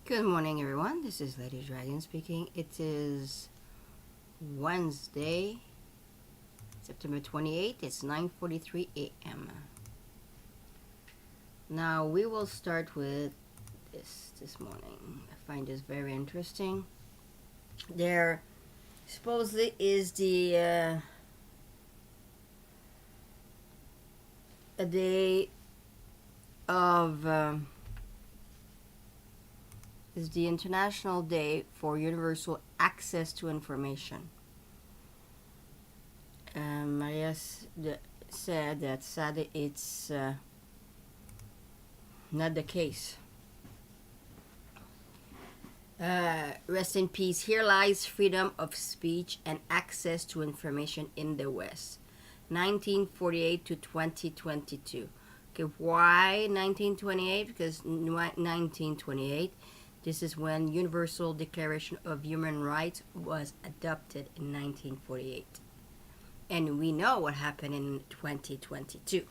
Good morning, everyone. This is LadyDragon speaking. It is Wednesday, September 28th. It's 9:43 a.m. Now we will start with this morning. I find this very interesting. There supposedly is a day of is the International Day for Universal Access to Information. Maria said that sadly it's not the case. Rest in peace. Here lies freedom of speech and access to information in the West. 1948 to 2022. Okay, why 1928? Because 1928, this is when Universal Declaration of Human Rights was adopted in 1948. And we know what happened in 2022.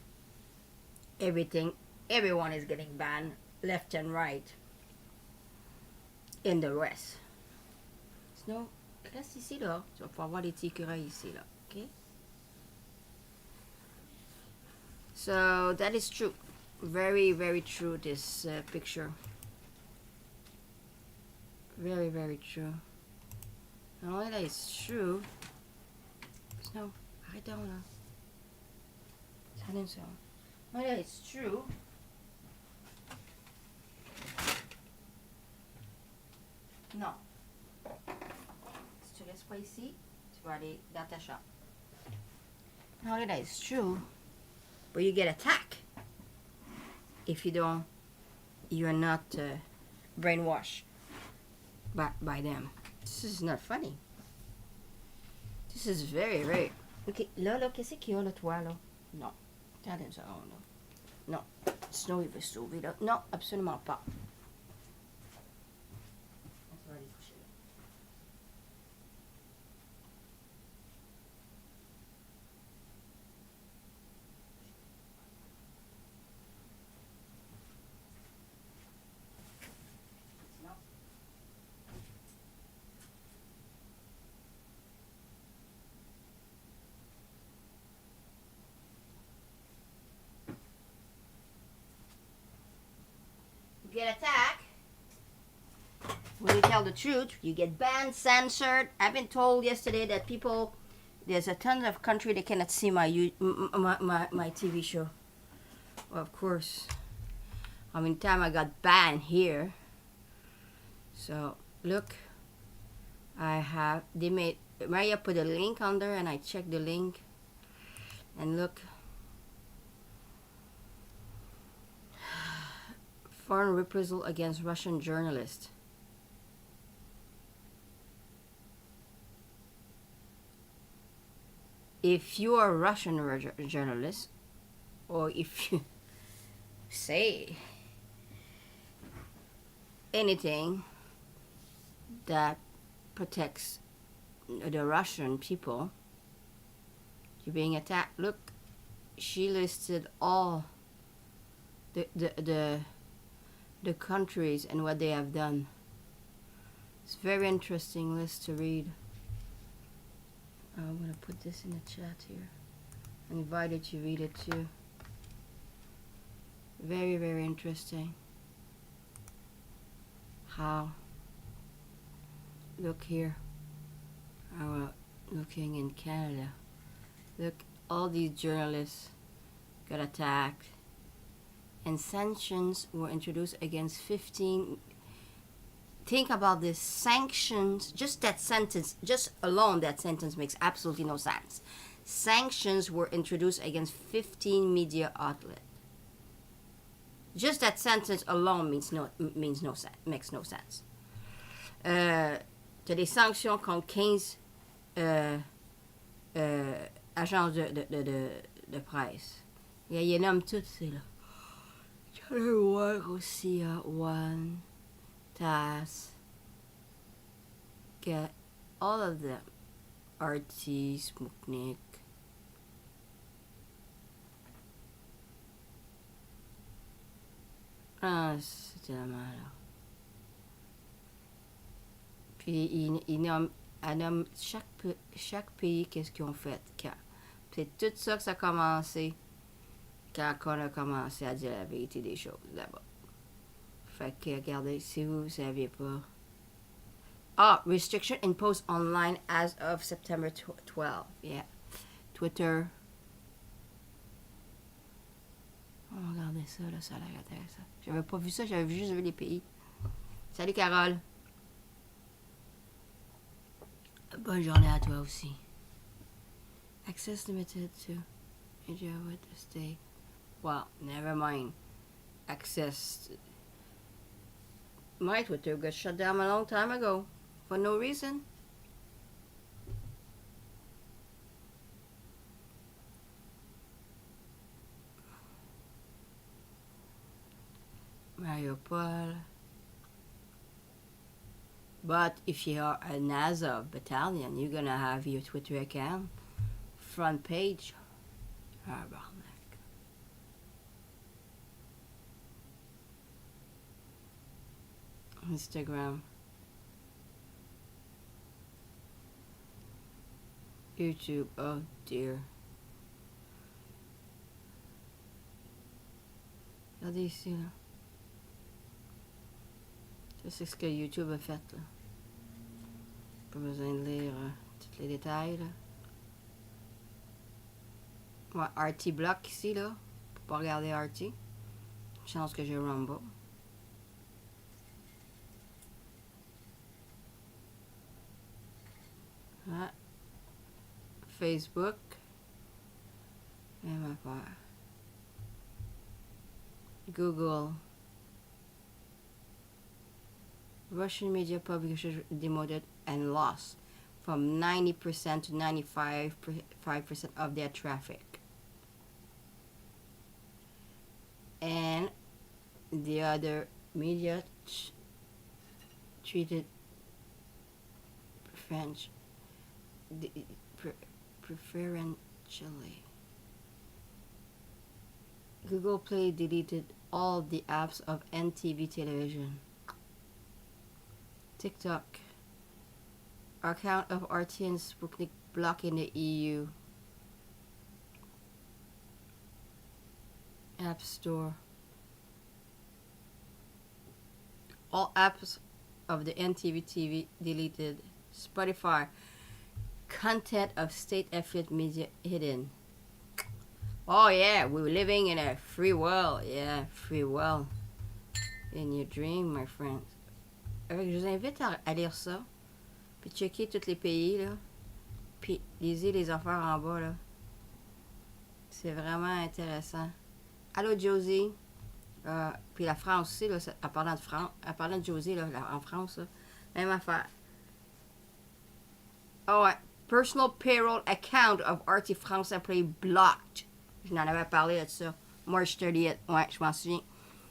Everyone is getting banned left and right in the West. Sinon, reste ici là. Tu vas pouvoir voir les petits écureuils ici là. Okay? So that is true. Very, very true, this picture. Very, very true. Not only that it's true. No, I don't know. Not only that it's true. Non. Si tu restes pas ici, tu vas aller dans ta chambre. Not only that it's true, but you get attacked if you're not brainwashed by them. This is not funny. This is very, very... Ok, là, qu'est-ce qu'il y a, là, toi, là? Non. Attendez une seconde, là. Non. Sinon, il veut se sauver, là. Non, absolument pas. On va aller coucher, là. Get attacked. When you tell the truth, you get banned, censored. I've been told yesterday that there's a ton of country that cannot see my TV show. Well, of course. How many times I got banned here? So look, Maria put a link on there, and I checked the link, and look. Foreign reprisal against Russian journalists. If you are a Russian journalist, or if you say anything that protects the Russian people, you're being attacked. Look, she listed all the countries and what they have done. It's a very interesting list to read. I'm going to put this in the chat here. I invite you to read it too. Very, very interesting. How? Look here. Looking in Canada. Look, all these journalists got attacked. And sanctions were introduced against 15. Think about this. Sanctions, just that sentence, just alone that sentence makes absolutely no sense. Sanctions were introduced against 15 media outlets. Just that sentence alone makes no sense. T'as des sanctions contre 15 agences de presse. Il nomme toutes ces là. Russia, One, TASS, get all of them. RT, Sputnik. Ah, c'était la malheur. Puis elle nomme chaque pays qu'est-ce qu'ils ont fait quand. C'est tout ça que ça a commencé quand on a commencé à dire la vérité des choses là-bas. Fait que regardez, si vous ne saviez pas. Ah, restriction imposed online as of September 12. Yeah. Twitter. Oh, regardez ça, là, ça a l'air intéressant. J'avais pas vu ça, j'avais juste vu les pays. Salut Carole. Bonne journée à toi aussi. Access limited to India with the state. Well, never mind. Access. My Twitter got shut down a long time ago. For no reason. Mario Paul. But if you are an Azov battalion, you're gonna have your Twitter account front page. Ah, barnac. Instagram. YouTube. Oh dear. Regardez ici, là. Ça, c'est ce que YouTube a fait, là. Pas besoin de lire tous les détails, là. Ouais, RT block ici, là. Pour pas regarder RT. Chance que j'ai Rumble. Ouais. Facebook. Même affaire. Google. Russian media publishers demoted and lost from 90% to 95% of their traffic. And the other media treated preferentially. Google Play deleted all the apps of NTV television. TikTok. Account of RT and Sputnik blocked in the EU. App Store. All apps of the NTV TV deleted. Spotify. Content of state affiliate media hidden. Oh yeah, we're living in a free world. Yeah, free world. In your dream, my friends. Je vous invite à lire ça. Puis checker tous les pays, là. Puis lisez les affaires en bas, là. C'est vraiment intéressant. Allô, Josie. Puis la France aussi, là. En parlant de Josie, là, en France, là. Même affaire. Oh, ouais. Personal payroll account of RT France employee blocked. Je n'en avais parlé de ça. March 30th. Ouais, je m'en souviens.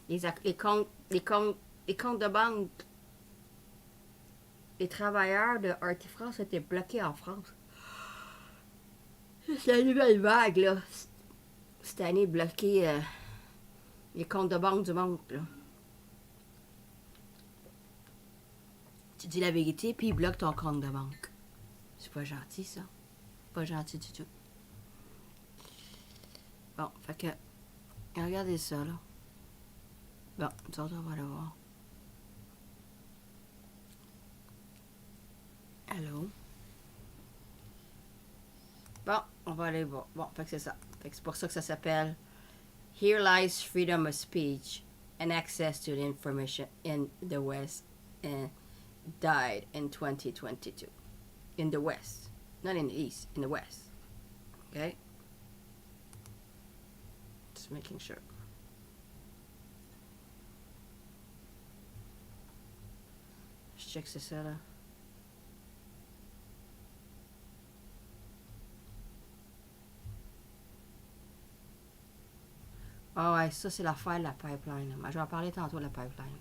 Les comptes de banque. Les travailleurs de RT France étaient bloqués en France. C'est la nouvelle vague, là. Cette année, bloquer les comptes de banque du monde, là. Tu dis la vérité, puis ils bloquent ton compte de banque. C'est pas gentil, ça. Pas gentil du tout. Bon, fait que... Regardez ça, là. Bon, nous autres, on va le voir. Allô? Bon, on va aller voir. Bon, fait que c'est ça. Fait que c'est pour ça que ça s'appelle Here Lies Freedom of Speech and Access to the Information in the West and died in 2022. In the West. Not in the East, in the West. Okay? Just making sure. Je check c'est ça, là. Ah ouais, ça c'est l'affaire de la pipeline. Je vais en parler tantôt de la pipeline.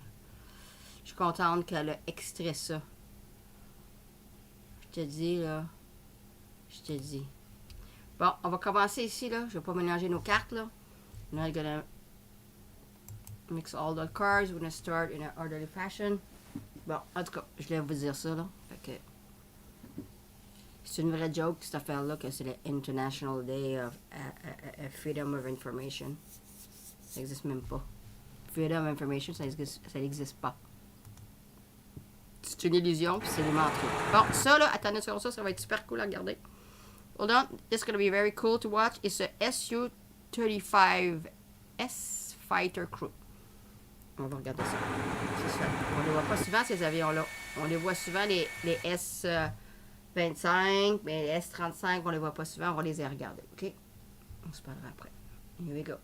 Je suis contente qu'elle a extrait ça. Je te dis, là. Je te dis. Bon, on va commencer ici, là. Je vais pas mélanger nos cartes, là. Now I'm gonna mix all the cards. We're gonna start in an orderly fashion. Bon, en tout cas, je voulais vous dire ça, là. Fait que c'est une vraie joke, cette affaire-là, que c'est le International Day of Freedom of Information. Ça n'existe même pas. Freedom of Information, ça n'existe pas. C'est une illusion, puis c'est une menterie. Bon, ça, là, attendez sur ça, ça va être super cool à regarder. Hold on, this is going to be very cool to watch. It's a Su-35S Fighter Crew. On va regarder ça. C'est ça. On les voit pas souvent, ces avions-là. On les voit souvent, les S-25, mais les S-35, on les voit pas souvent. On va les regarder, OK? On se parlera après. Here we go.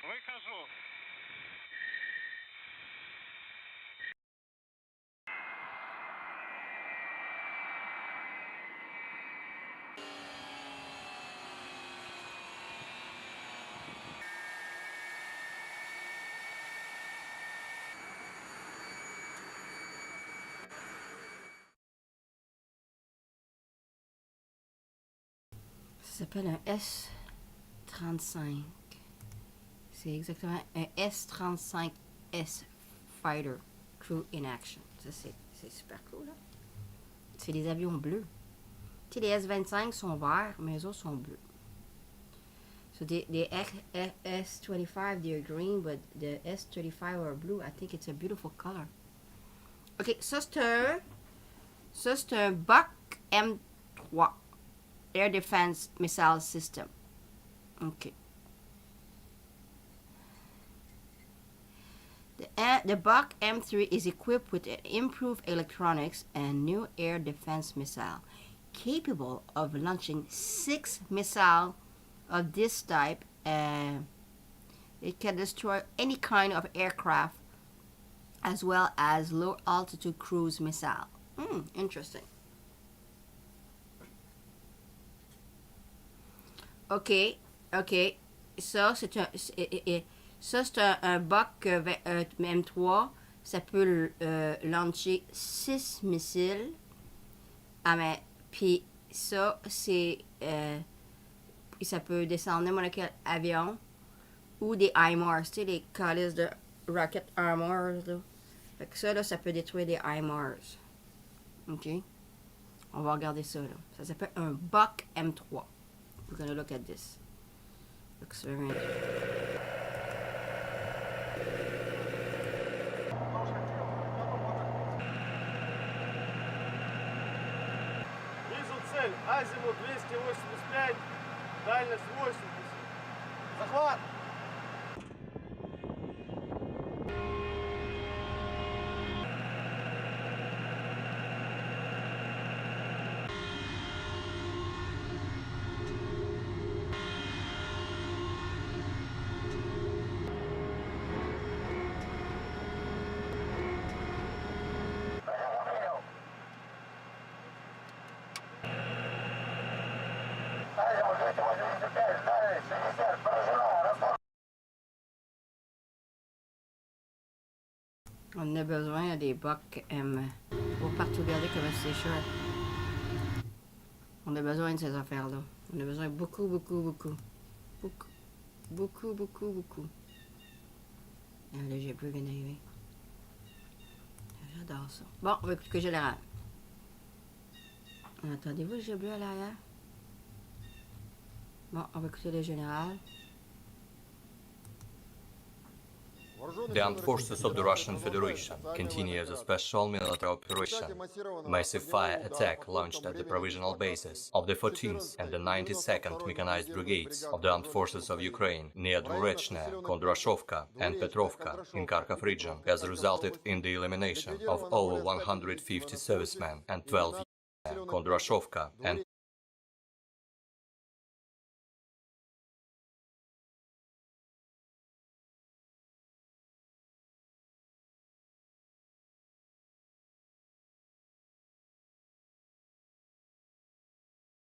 Выхожу. Ça s'appelle un S-35. C'est exactement un S-35S Fighter Crew in Action. Ça, c'est super cool, là. C'est des avions bleus. Tu sais, les S-25 sont verts, mais les autres sont bleus. So the S-25, they're green, but the S-35 are blue. I think it's a beautiful color. OK, ça, c'est un Buck M3. Air Defense Missile System. OK. The Buck M3 is equipped with improved electronics and new air defense missile, capable of launching 6 missiles of this type. It can destroy any kind of aircraft, as well as low-altitude cruise missile. Interesting. OK. Ça, c'est un Buck M3. Ça peut lancer 6 missiles. Ah, mais, puis ça, c'est... ça peut descendre n'importe quel avion. Ou des HIMARS, tu sais, les calices de Rocket Armors, là. Fait que ça, là, ça peut détruire des HIMARS. OK? On va regarder ça, là. Ça s'appelle un Buck M3. We're gonna look at this. Looks very interesting. Вижу цель. Азимут 285. Дальность 80. Захват! On a besoin des bocs M. Faut partout regarder comment c'est cher. On a besoin de ces affaires-là. On a besoin beaucoup. Ah, là, j'ai plus rien arrivé. J'adore ça. Bon, on va écouter général. Entendez-vous le jeu bleu à l'arrière? Bon, on va écouter le général. The armed forces of the Russian Federation continue the special military operation. Massive fire attack launched at the provisional bases of the 14th and the 92nd Mechanized Brigades of the Armed Forces of Ukraine near Dvurechne, Kondrashovka and Petrovka in Kharkov region has resulted in the elimination of over 150 servicemen and 12 Kondrashovka and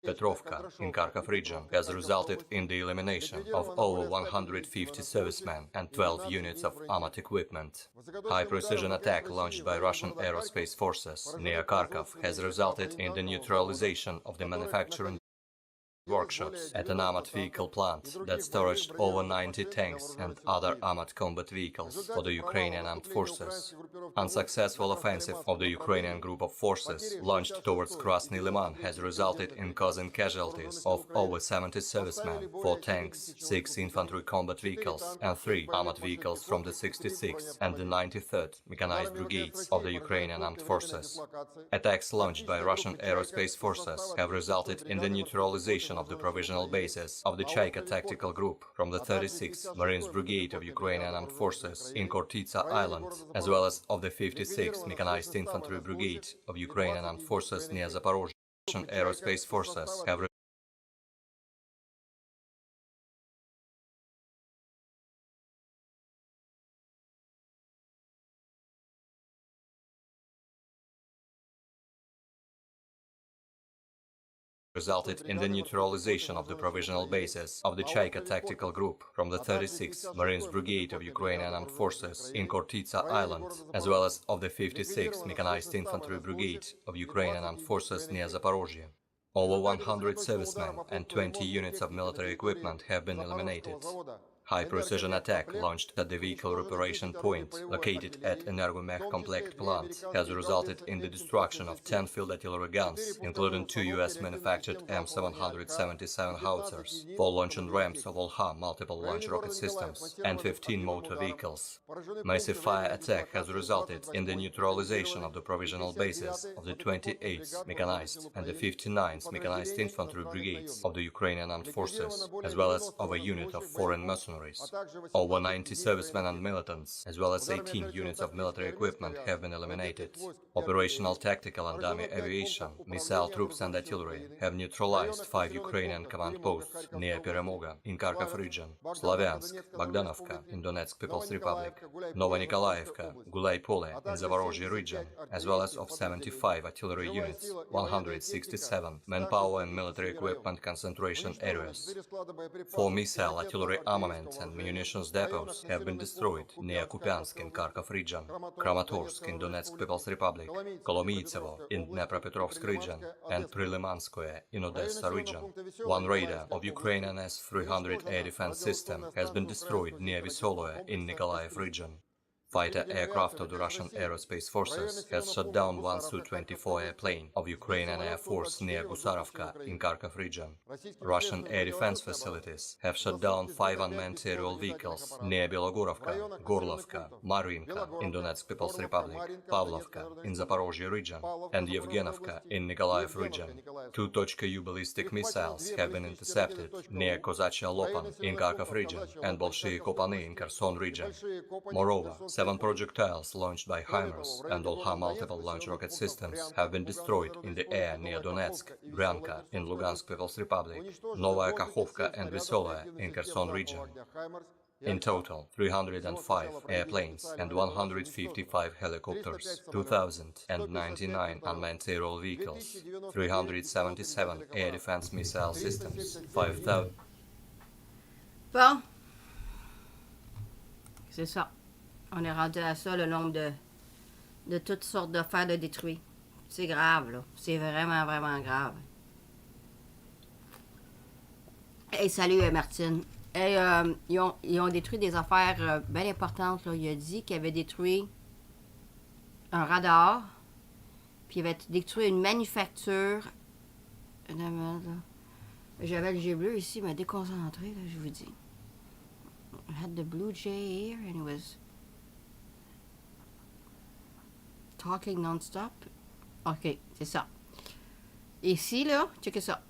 Petrovka in Kharkov region has resulted in the elimination of over 150 servicemen and 12 units of armored equipment. High-precision attack launched by Russian aerospace forces near Kharkov has resulted in the neutralization of the manufacturing workshops at an armored vehicle plant that storaged over 90 tanks and other armored combat vehicles for the Ukrainian armed forces. Unsuccessful offensive of the Ukrainian group of forces launched towards Krasny Liman has resulted in causing casualties of over 70 servicemen, 4 tanks, 6 infantry combat vehicles and 3 armored vehicles from the 66th and the 93rd Mechanized Brigades of the Ukrainian armed forces. Attacks launched by Russian aerospace forces have resulted in the neutralization of the provisional bases of the Chaika tactical group from the 36th Marines Brigade of Ukrainian Armed Forces in Khortytsa Island, as well as of the 56th Mechanized Infantry Brigade of Ukrainian Armed Forces near Zaporozhye. Russian aerospace forces have resulted in the neutralization of the provisional bases of the Chaika tactical group from the 36th Marines Brigade of Ukrainian Armed Forces in Khortytsa Island, as well as of the 56th Mechanized Infantry Brigade of Ukrainian Armed Forces near Zaporozhye. Over 100 servicemen and 20 units of military equipment have been eliminated. High-precision attack launched at the vehicle reparation point located at Energomech Komplekt plant has resulted in the destruction of 10 field artillery guns, including 2 US-manufactured M777 howitzers, 4 launching ramps of Volha multiple launch rocket systems, and 15 motor vehicles. Massive fire attack has resulted in the neutralization of the provisional bases of the 28th Mechanized and the 59th Mechanized Infantry Brigades of the Ukrainian Armed Forces, as well as of a unit of foreign mercenaries. Over 90 servicemen and militants, as well as 18 units of military equipment have been eliminated. Operational tactical and army aviation, missile troops and artillery have neutralized 5 Ukrainian command posts near Peremoga in Kharkov region, Slavyansk, Bogdanovka in Donetsk People's Republic, Novonikolaevka, Gulay-Pole in Zaporozhye region, as well as of 75 artillery units, 167 manpower and military equipment concentration areas. 4 missile artillery armament and munitions depots have been destroyed near Kupiansk in Kharkov region, Kramatorsk in Donetsk People's Republic, Kolomytsevo in Dnepropetrovsk region, and Prilimanskoye in Odessa region. 1 radar of Ukrainian S-300 air defense system has been destroyed near Visoloye in Nikolaev region. Fighter aircraft of the Russian aerospace forces has shot down 1 Su-24 airplane of Ukrainian Air Force near Gusarovka in Kharkov region. Russian air defense facilities have shot down 5 unmanned aerial vehicles near Belogorovka, Gorlovka, Marinka in Donetsk People's Republic, Pavlovka in Zaporozhye region, and Yevgenovka in Nikolaev region. 2 U ballistic missiles have been intercepted near Kozachya Lopan in Kharkov region and Bolshie Kopany in Kherson region. Moreover, 7 projectiles launched by HIMARS and Volha multiple launch rocket systems have been destroyed in the air near Donetsk, Bryanka in Lugansk People's Republic, Novaya Kakhovka and Visoloye in Kherson region. In total, 305 airplanes and 155 helicopters, 2,099 unmanned aerial vehicles, 377 air defense missile systems, 5,000... Bon. C'est ça. On est rendu à ça, le nombre de toutes sortes d'affaires de détruits. C'est grave, là. C'est vraiment, vraiment grave. Hey, salut, Martine. Hey, ils ont détruit des affaires bien importantes, là. Il a dit qu'il avait détruit un radar, puis il avait détruit une manufacture. J'avais le G bleu ici, il m'a déconcentré, là, je vous dis. I had the blue jay here, and it was talking non-stop. Ok, c'est ça. Ici, là, checkez ça.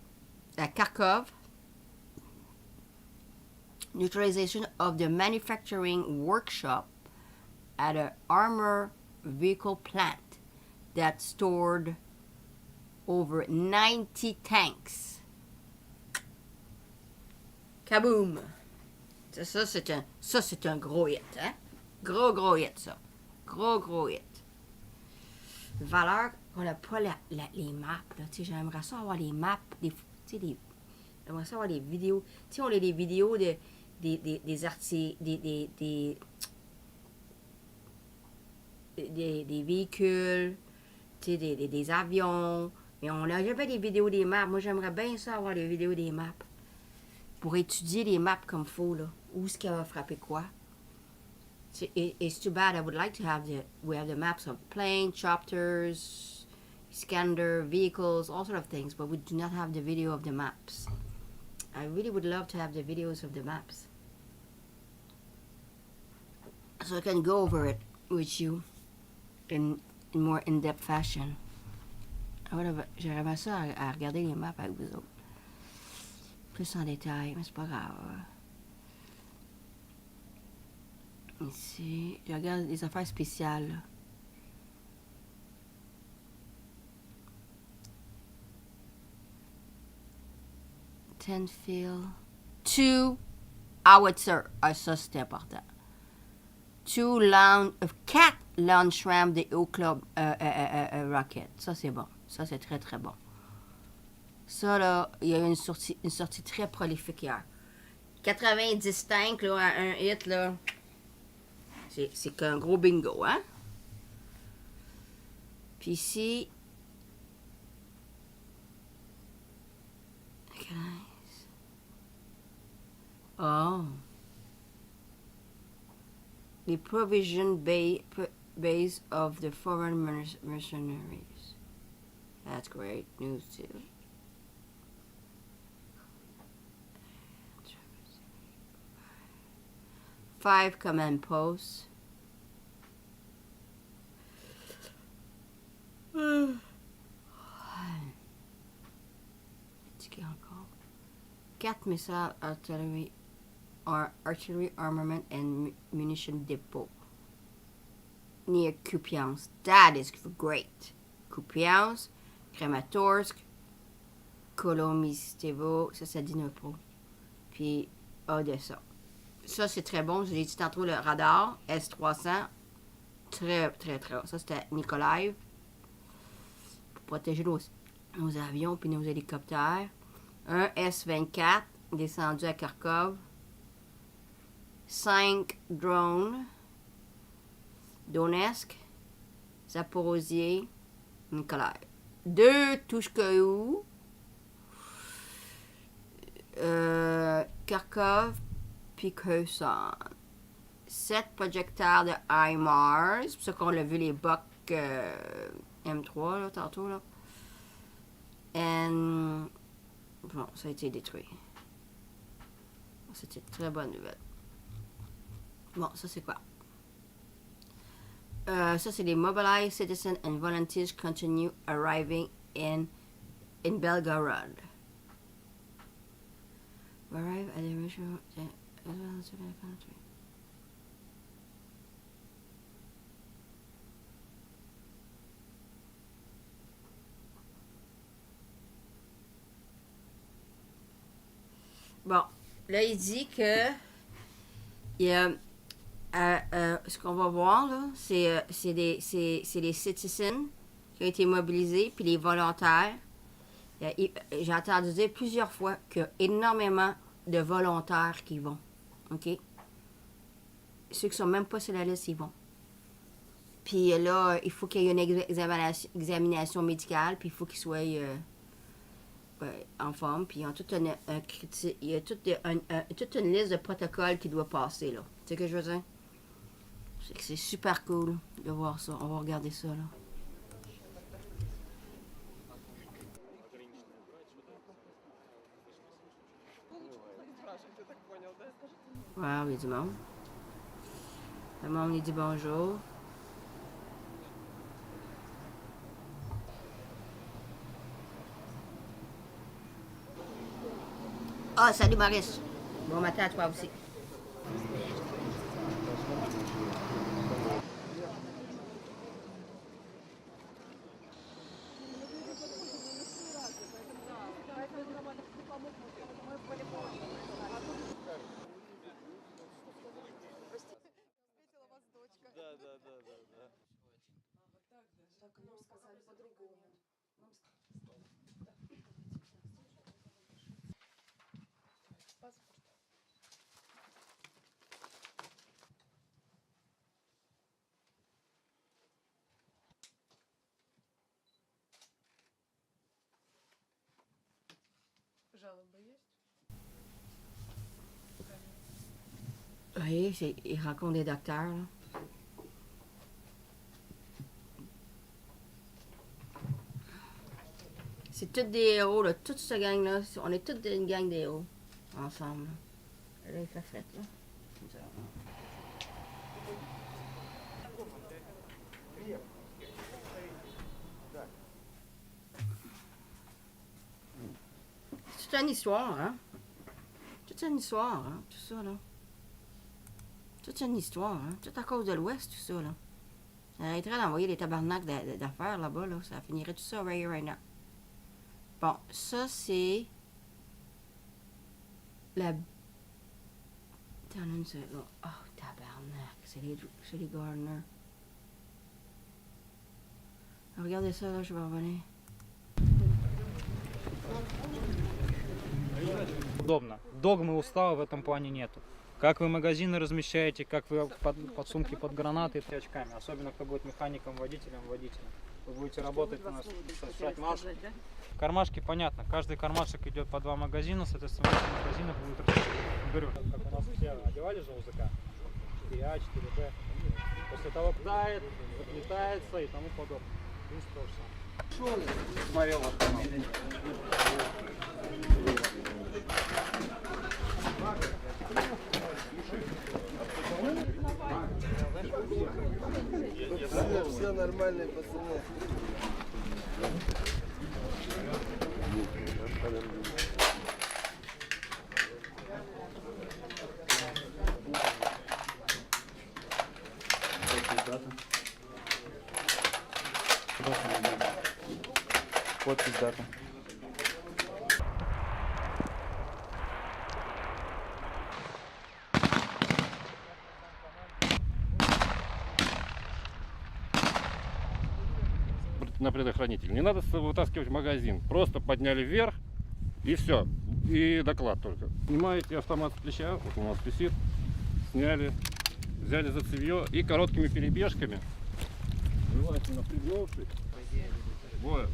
La Kharkov. Neutralization of the manufacturing workshop at an armor vehicle plant that stored over 90 tanks. Kaboom! Ça, c'est un gros hit, hein? Gros hit, ça. Gros hit. Valeur, on n'a pas les maps, là. Tu sais, j'aimerais ça avoir les maps, j'aimerais ça avoir les vidéos. Tu sais, on a des vidéos des artistes, des véhicules, tu sais, des avions. Mais on n'a jamais des vidéos des maps. Moi, j'aimerais bien ça avoir les vidéos des maps. Pour étudier les maps comme il faut, là. Où est-ce qu'il va frapper quoi? It's too bad. I would like to have we have the maps of planes, chopters, Iskander, vehicles, all sort of things, but we do not have the video of the maps. I really would love to have the videos of the maps. So I can go over it with you in more in-depth fashion. J'aimerais ça à regarder les maps avec vous autres. Plus en détail, mais c'est pas grave. Ici, je regarde les affaires spéciales. Là. Tenfield. 2 howitzer. Ah, ça, c'est important. 4 launch ramp des Haut Club Rocket. Ça, c'est bon. Ça, c'est très, très bon. Ça, là, il y a eu une sortie très prolifique hier. 90 tanks, là, à un hit, là. C'est qu'un gros bingo, hein? Puis ici... Oh. The provision base of the foreign mercenaries. That's great news, too. Five command posts. Encore. 4 missiles artillery armament and munition depot near Kupiansk. That is great. Kupiansk, Kramatorsk, Kolomistevo, ça c'est Dnipro. Puis Odessa. Ça, c'est très bon. Je l'ai dit tantôt, le radar S-300. Très, très, très haut. Ça, c'était Nikolaev. Pour protéger nos avions puis nos hélicoptères. Un S-24 descendu à Kharkov. 5 drones. Donetsk. Zaporozhye. Nikolaev. 2 Tushkoyou. Kharkov. Puis Kherson. 7 projectiles de HIMARS. C'est pour ça qu'on l'a vu les Buck M3 là, tantôt. Là. And... Bon, ça a été détruit. C'était une très bonne nouvelle. Bon, ça c'est quoi? Ça c'est les mobilized citizens and volunteers continue arriving in Belgorod. Arrive at the mission... Bon, là il dit que il y a ce qu'on va voir là, c'est les citizens qui ont été mobilisés puis les volontaires. J'ai entendu dire plusieurs fois qu'il y a énormément de volontaires qui vont. OK? Ceux qui sont même pas sur la liste, ils vont. Puis là, il faut qu'il y ait une examination médicale, puis il faut qu'il soit en forme. Puis ils ont toute il y a toute une liste de protocoles qui doit passer, là. Tu sais ce que je veux dire? C'est super cool de voir ça. On va regarder ça, là. Wow, il y a du monde. Le monde, il dit bonjour. Ah, salut Maurice. Bon matin à toi aussi. Жалобы есть? Oui, il rencontre des docteurs, là. C'est tous des héros, là. Toute cette gang-là. On est toutes une gang d'héros. Ensemble. Là, il fait fête, là. C'est toute une histoire, hein? Toute une histoire, hein? Tout ça, là. Toute une histoire, hein? Tout à cause de l'Ouest, tout ça, là. Ça arrêterait d'envoyer des tabarnaks d'affaires là-bas, là. Ça finirait tout ça right here, right now. Bon, ça, c'est... la... Attends une seconde. Oh, tabarnak. C'est les gardeners. Regardez ça, là, je vais revenir. Удобно. Догмы устава в этом плане нету. Как вы магазины размещаете, как вы подсумки под гранаты и очками. Особенно кто будет механиком, водителем. Вы будете работать у нас, сошать маску. Кармашки, понятно. Каждый кармашек идет по 2 магазина, соответственно, 8 магазинов будут расходиться. Говорю, как у нас все одевали же УЗК. 4А, 4Б. После того, тает, заплетается и тому подобное. В принципе, то же самое. Смотрел ваш канал. Все нормальные пацаны. Подпись, дата. На предохранитель. Не надо вытаскивать магазин. Просто подняли вверх и все. И доклад только. Снимаете автомат с плеча, вот у нас висит. Сняли, взяли за цевье и короткими перебежками, желательно пригнувшись. Вот.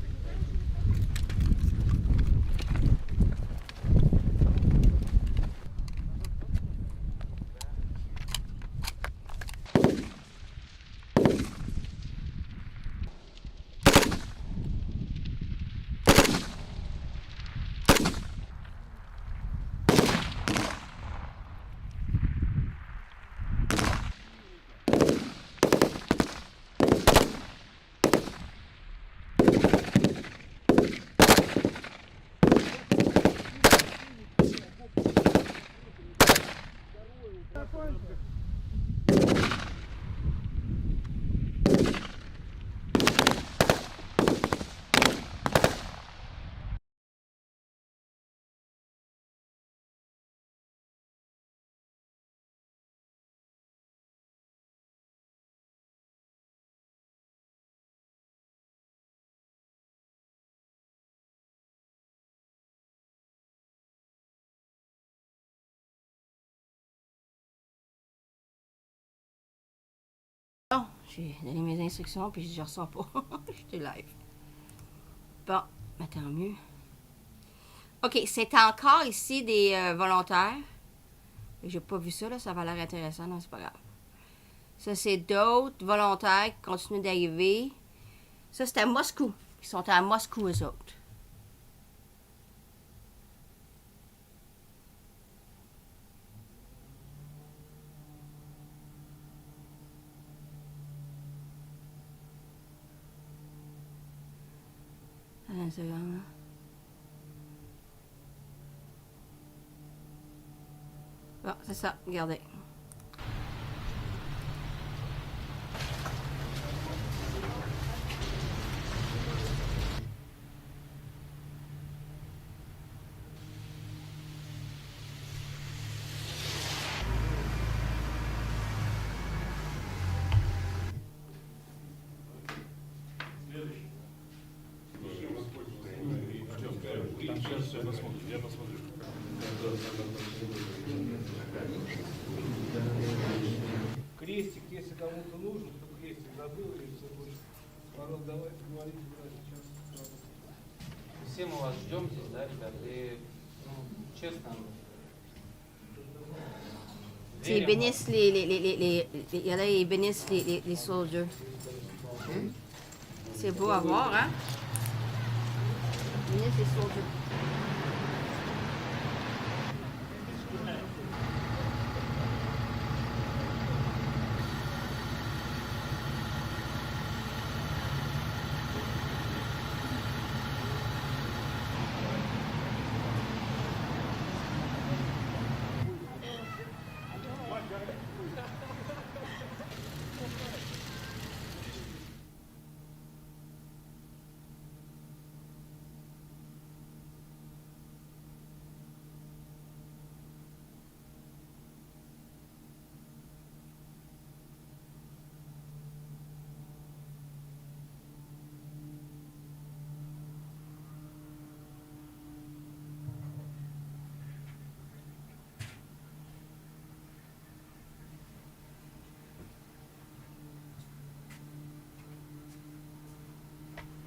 J'ai donné mes instructions, puis je ressors pas. J'étais live. Bon, mais tant mieux. OK, c'est encore ici des volontaires. J'ai pas vu ça, là. Ça va l'air intéressant. Non, c'est pas grave. Ça, c'est d'autres volontaires qui continuent d'arriver. Ça, c'est à Moscou. Ils sont à Moscou, eux autres. Attends une seconde, là. Bon, c'est ça. Regardez. Крестик, если кому-то нужен, кто крестик забыл или все будет. Паррот, давай поговорить, сейчас. Все мы вас ждем здесь, да, ребят, и, ну, честно. Ils bénissent il y en a, ils bénissent les soldiers. C'est beau à voir, hein? Ils bénissent les soldiers.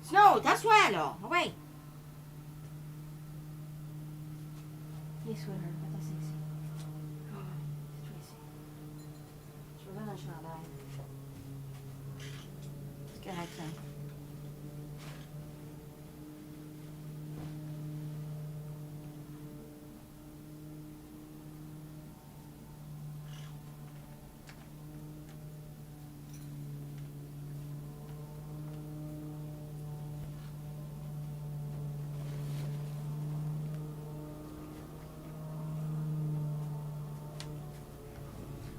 Snow, t'assois là. Oui. Les sweaters, attends, c'est ici. Oh, c'est toi ici. Je reviens dans le chandail. C'est correct, ça.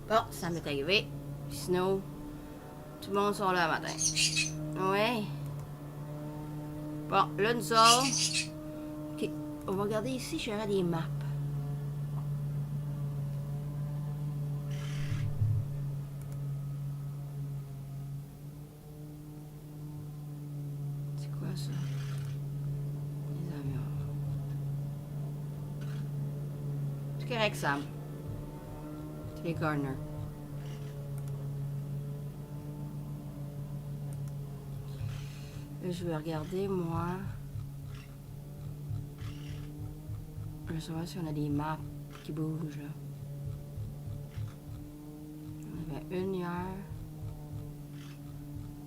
Bon, ça m'est arrivé. Sinon, tout le monde sont là le matin. Ouais. Bon, là, nous autres... OK, on va regarder ici, j'aurai des maps. C'est quoi ça? Les avions. C'est correct, Sam. C'est les Garner. Là, je vais regarder, moi. Je vais savoir si on a des maps qui bougent. Là. On avait une hier.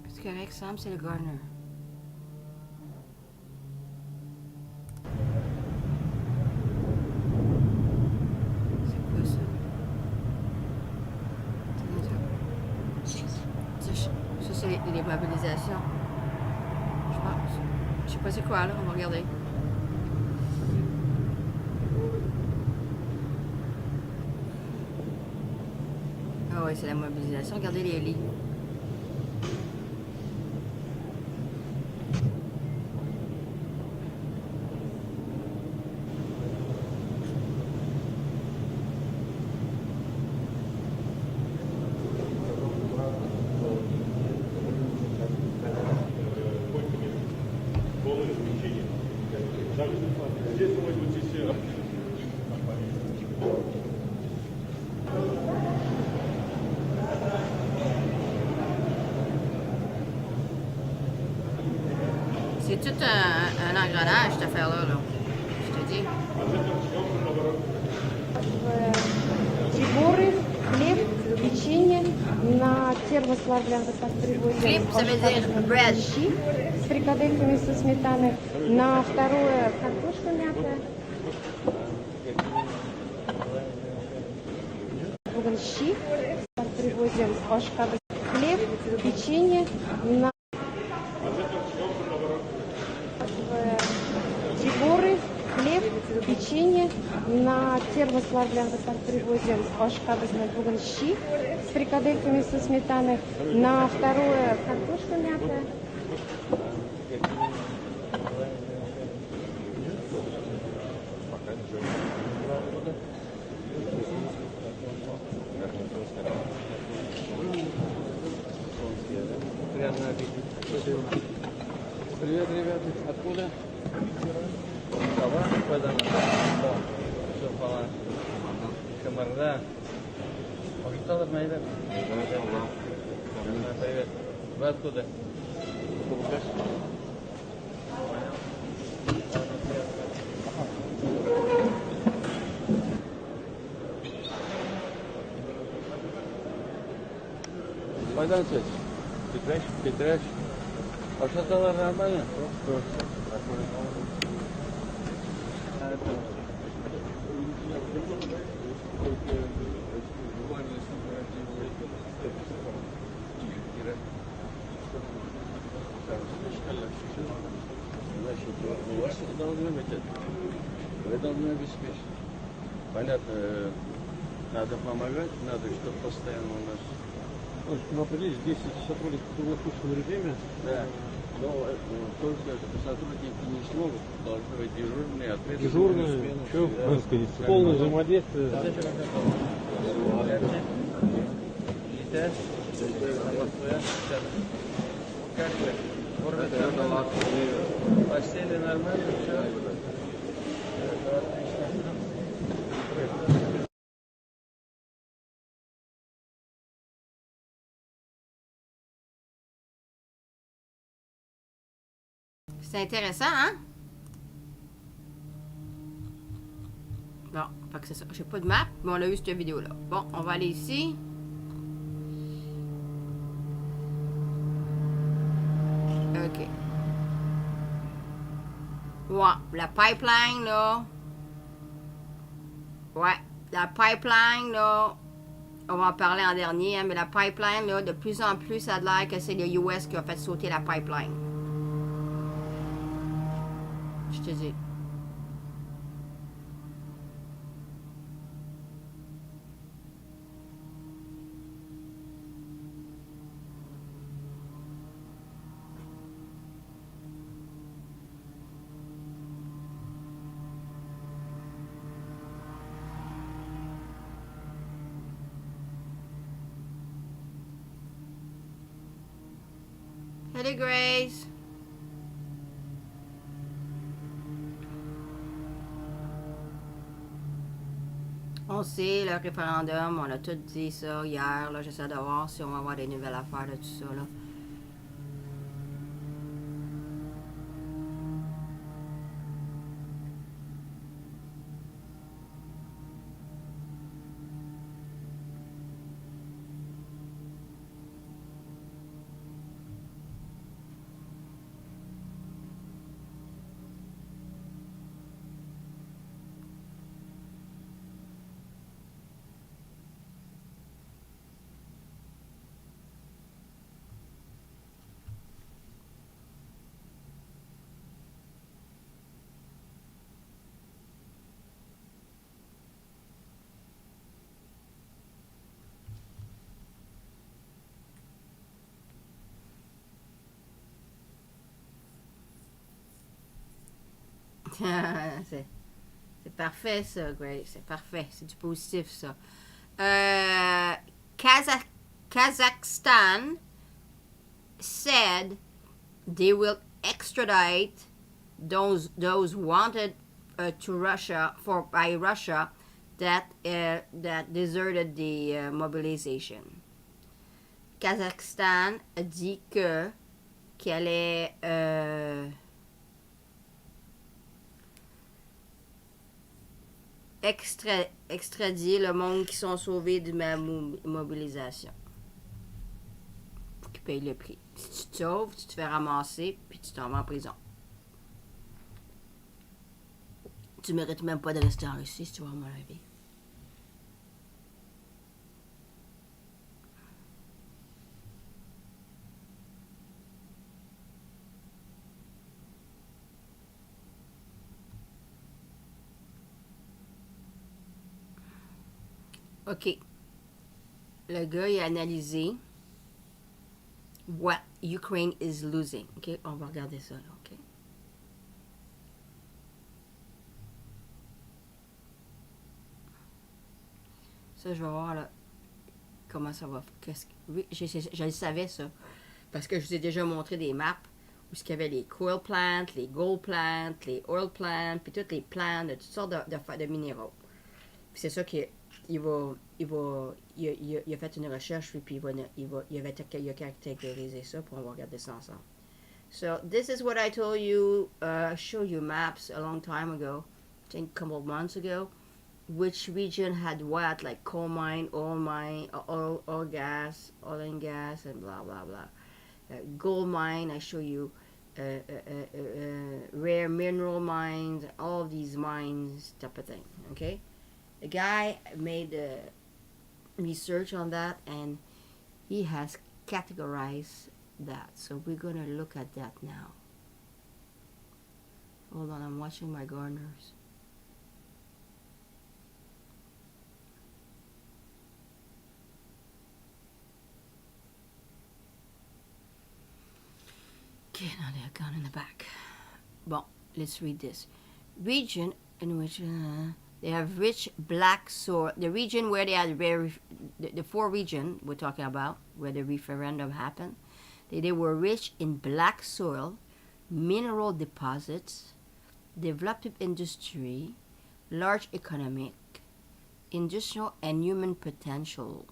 C'est correct, Sam, c'est le Garner. Ça, c'est les mobilisations. Je pense. Je sais pas c'est quoi, là. On va regarder. Ah oui, c'est la mobilisation. Regardez les lits. tout un engrenage, cette affaire-là, là. Je te dis. Приборы, хлеб, печенье. На термославлян так привозим Хлеб, ça veut dire bread. щи с фрикадельками со сметаной. На второе картошка мятая. Щи так привозим пашка, хлеб, печенье. На приборы, хлеб, печенье. На термославлян так привозим пашка, щи с фрикадельками со сметаной. На второе картошка мятая. Приятно видеть. Привет, ребята. Откуда? Кава? Куда? Все, пала. Камарда. Погитал мои, да? Привет. Вы откуда? Пойдем здесь. Петрач. А что стало нормально? Значит, у вас это должно быть это. Вы должны обеспечить. Понятно, надо помогать, надо, чтобы постоянно у нас. Ну, определились, 10 сотрудников в круглосуточном режиме. Да. Но только сотрудники не смогут, должны быть дежурные, ответственные. Дежурные, что, сказать, полное взаимодействие. Как вы? Постели нормально, все? Отлично. C'est intéressant, hein? Bon, fait que c'est ça. J'ai pas de map, mais on a eu cette vidéo-là. Bon, on va aller ici. OK. Ouais, la pipeline, là. Ouais, la pipeline, là. On va en parler en dernier, hein, mais la pipeline, là, de plus en plus, ça a l'air que c'est le US qui a fait sauter la pipeline. Je te dis. Hello, Grace. On sait, le référendum, on a tout dit ça hier. J'essaie de voir si on va avoir des nouvelles affaires de tout ça. Là. c'est parfait ça, Grace. C'est parfait. C'est du positif ça. Kazakhstan said they will extradite those wanted to Russia by Russia that deserted the mobilization. Kazakhstan a dit qu'elle allait extradier le monde qui sont sauvés de ma mobilisation. Qui paye le prix. Si tu te sauves, tu te fais ramasser, puis tu t'en vas en prison. Tu mérites même pas de rester en Russie, si tu vois mon avis. OK. Le gars, il a analysé what Ukraine is losing. OK, on va regarder ça, là, OK? Ça, je vais voir, là, comment ça va. Oui, je le savais, ça. Parce que je vous ai déjà montré des maps où il y avait les coal plants, les gold plants, les oil plants, puis toutes les plants de toutes sortes de minéraux. Puis c'est ça qu'il il a fait une recherche, puis il a caractérisé ça, puis on va regarder ça ensemble. So, this is what I told you, show you maps a long time ago, I think a couple of months ago, which region had what, like coal mine, oil and gas, and blah, blah, blah. Gold mine, I show you rare mineral mines, all of these mines, type of thing, okay? The guy made research on that, and he has categorized that. So we're going to look at that now. Hold on, I'm watching my gardeners. Okay, now they're gone in the back. Bon, let's read this. Region in which... they have rich black soil. The region where they had the four regions we're talking about, where the referendum happened, they were rich in black soil, mineral deposits, developed industry, large economic, industrial and human potential,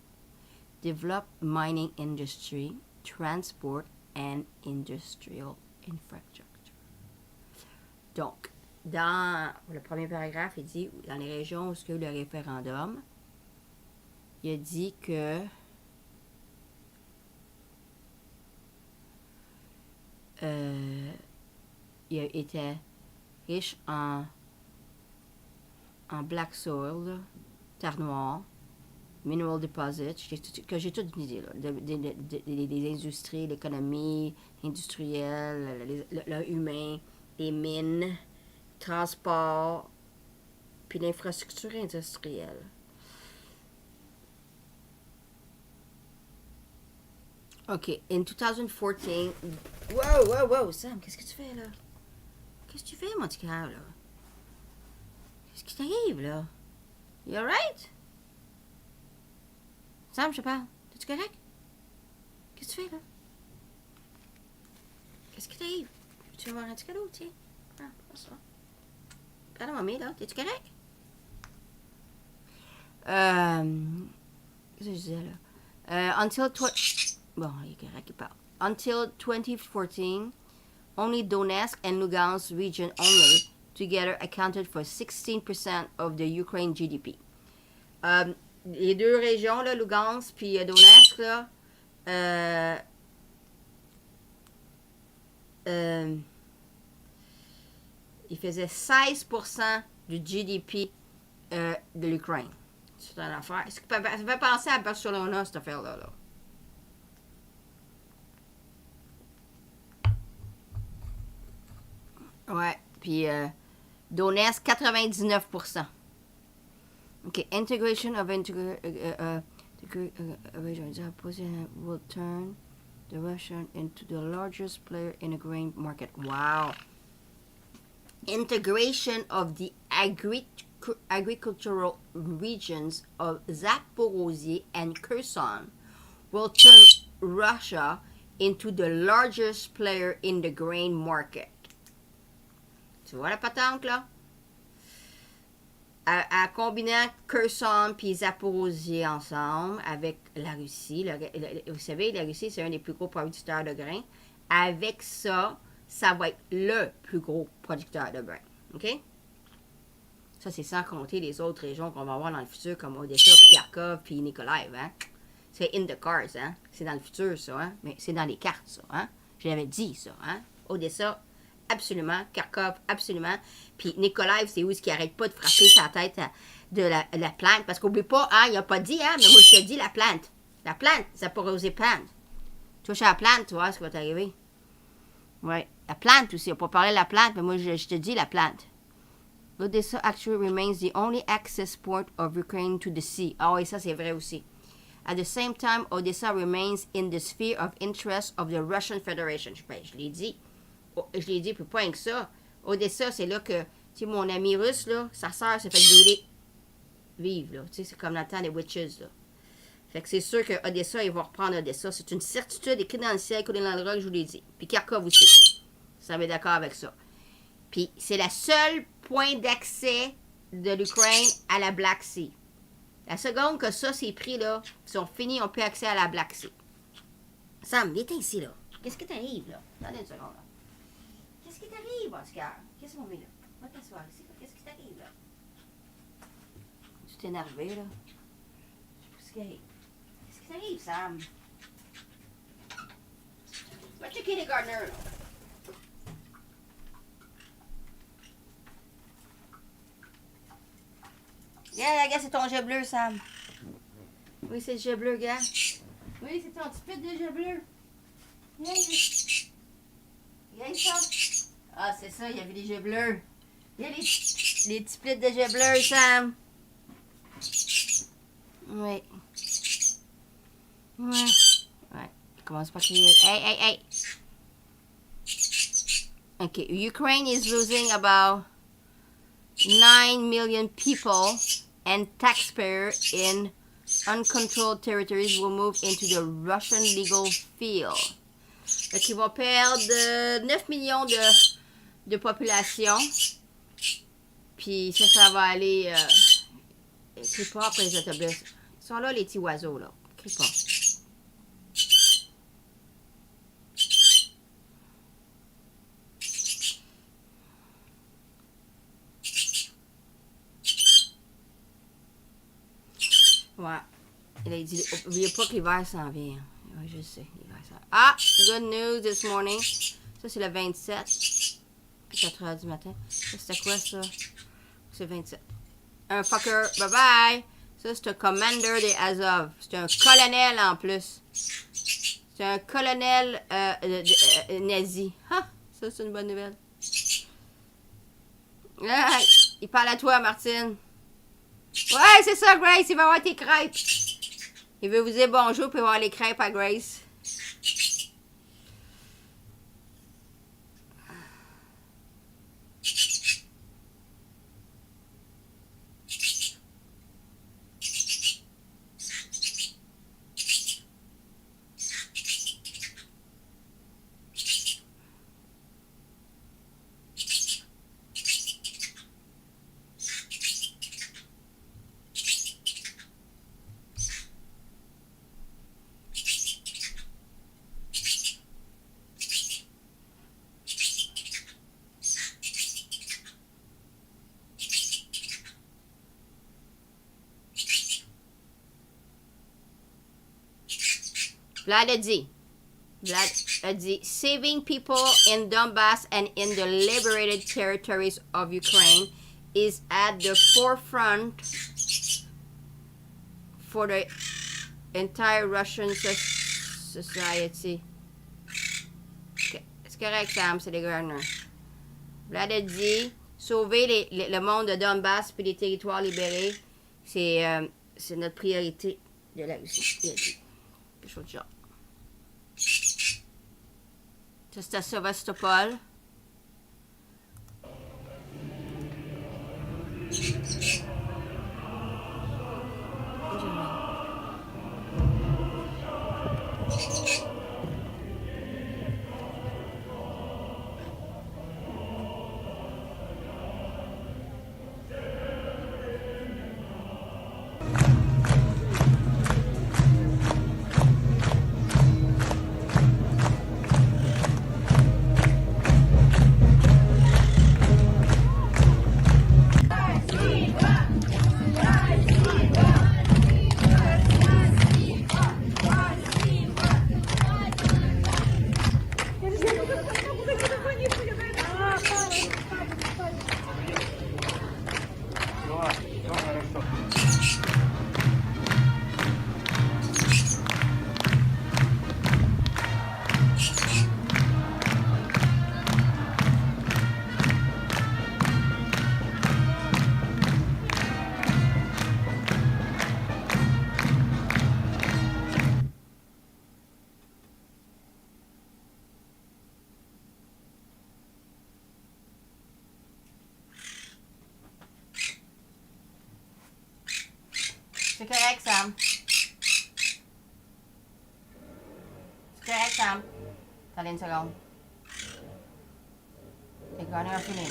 developed mining industry, transport, and industrial infrastructure. Donc, dans le premier paragraphe, il dit, dans les régions où il y a eu le référendum, il a dit que il était riche en black soil, là, terre noire, mineral deposits, que j'ai toute une idée, là, des industries, l'économie industrielle, le humain, les mines, transport, puis l'infrastructure industrielle. OK, in 2014... Wow, Sam, qu'est-ce que tu fais, là? Qu'est-ce que tu fais, mon petit cœur, là? Qu'est-ce qui t'arrive, là? You alright? Sam, je te parle. T'es-tu correct? Qu'est-ce que tu fais, là? Qu'est-ce qui t'arrive? Tu veux avoir un petit cadeau, tiens? Ah, pas ça. Pardon, mamie, là, t'es-tu correct? Qu'est-ce que je disais, là? Bon, il est correct, il parle. Until 2014, only Donetsk and Lugansk region only together accounted for 16% of the Ukraine GDP. Les deux régions, là, Lugansk puis Donetsk, là, il faisait 16% du GDP de l'Ukraine. C'est une affaire. Ça fait penser à Barcelona, cette affaire-là. Là. Ouais. Puis Donetsk, 99%. OK. Integration of will turn the Russian into the largest player in the grain market. Wow. Integration of the agricultural regions of Zaporozhye and Kherson will turn Russia into the largest player in the grain market. Tu vois la patente, là? En combinant Kherson puis Zaporozhye ensemble avec la Russie, vous savez, la Russie, c'est un des plus gros producteurs de grains. Avec ça, ça va être le plus gros producteur de grains. OK? Ça, c'est sans compter les autres régions qu'on va avoir dans le futur, comme Odessa, puis Kharkov, puis Nikolaev, hein. C'est in the cards, hein. C'est dans le futur, ça, hein. Mais c'est dans les cartes, ça, hein. Je l'avais dit, ça, hein. Odessa, absolument. Kharkov, absolument. Puis Nikolaev, c'est où ce qui arrête pas de frapper sa tête de la plante. Parce qu'oublie pas, hein, il a pas dit, hein, mais moi, je te dis la plante. La plante, ça pourrait oser plante. Touche à la plante, tu vois ce qui va t'arriver. Ouais. La plante aussi, on peut parler de la plante, mais moi, je te dis la plante. Odessa actually remains the only access port of Ukraine to the sea. Ah oui, ça c'est vrai aussi. At the same time, Odessa remains in the sphere of interest of the Russian Federation. Je l'ai dit. Oh, je l'ai dit, puis pas rien que ça. Odessa, c'est là que, tu sais, mon ami russe, là, sa sœur s'est fait brûler vive, là. Tu sais, c'est comme dans le temps des witches, là. Fait que c'est sûr que Odessa, ils vont reprendre Odessa. C'est une certitude écrite dans le ciel, coulée dans le roc, je vous l'ai dit. Puis Kharkov aussi. Ça m'est d'accord avec ça. Puis c'est la seule point d'accès de l'Ukraine à la Black Sea. La seconde que ça, c'est pris, là, ils sont finis, on peut accès à la Black Sea. Sam, viens ici, là. Qu'est-ce qui t'arrive, là? Attendez une seconde, là. Qu'est-ce qui t'arrive, Oscar? Qu'est-ce qu'on met, là? Va t'asseoir ici, là. Qu'est-ce qui t'arrive, là? Tu t'es énervé, là? Je sais pas ce qui arrive. Qu'est-ce qui t'arrive, Sam? Va checker les gardeners, là. Yeah, gars, c'est ton jet bleu, Sam. Oui, c'est le jet bleu, gars. Oui, c'est ton petit pit de jet bleu. Yeah, ça. Ah, c'est ça, il y avait des jets bleus. Il y a les petits plits de jet bleu, Sam. Oui. Ouais. Il commence par crier. Hey. Okay, Ukraine is losing about 9 million people and taxpayers in uncontrolled territories will move into the Russian legal field. Donc, ils vont perdre 9 millions de population. Puis ça va aller... crie pas après les autobus. Ils sont là, les petits oiseaux, là. Crie pas. Ouais. Il a dit, n'oubliez pas que l'hiver s'en vient. Ouais, je sais, l'hiver s'en vient. Ah! Good news this morning. Ça, c'est le 27. 4 heures du matin. Ça, c'était quoi, ça? C'est 27. Un fucker. Bye-bye! Ça, c'est un commander des Azov. C'est un colonel, en plus. C'est un colonel nazi. Ah! Ça, c'est une bonne nouvelle. Ah, il parle à toi, Martine. Ouais, c'est ça, Grace. Il va avoir tes crêpes. Il veut vous dire bonjour puis avoir les crêpes à Grace. Vlad a dit, saving people in Donbass and in the liberated territories of Ukraine is at the forefront for the entire Russian society. Okay. C'est correct, Sam, c'est les Gardner. Vlad a dit, sauver le monde de Donbass puis les territoires libérés, c'est notre priorité de la Russie. Il a dit. Quelque chose de genre. Ça, c'est à Sébastopol. correct, Sam. C'est correct, Sam. Attendez une seconde. Les garneurs ont fini.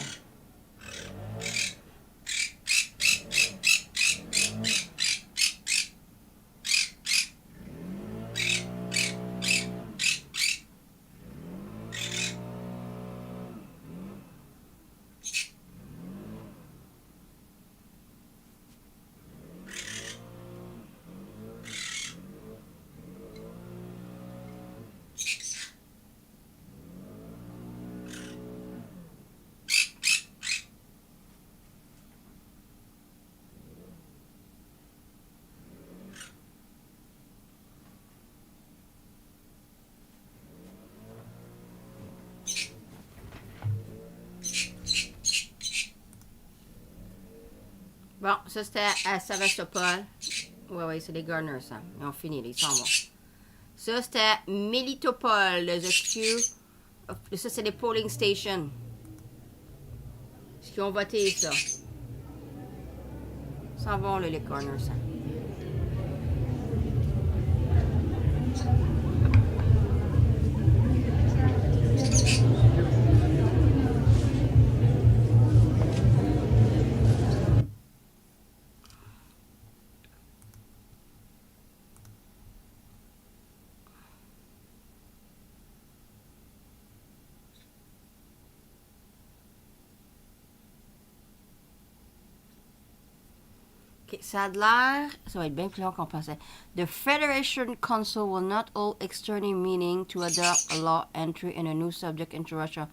Bon, ça c'était à Sébastopol. Ouais, c'est les Garners, ça. Ils ont fini, ils s'en vont. Ça c'était Melitopol, le Q. Ça c'est les polling stations. Ce qui ont voté, ça. Ils s'en vont, là, les Garners, ça. Okay, ça a l'air, ça va être bien plus long qu'on pensait. The Federation Council will not hold external meeting to adopt a law entry in a new subject into Russia.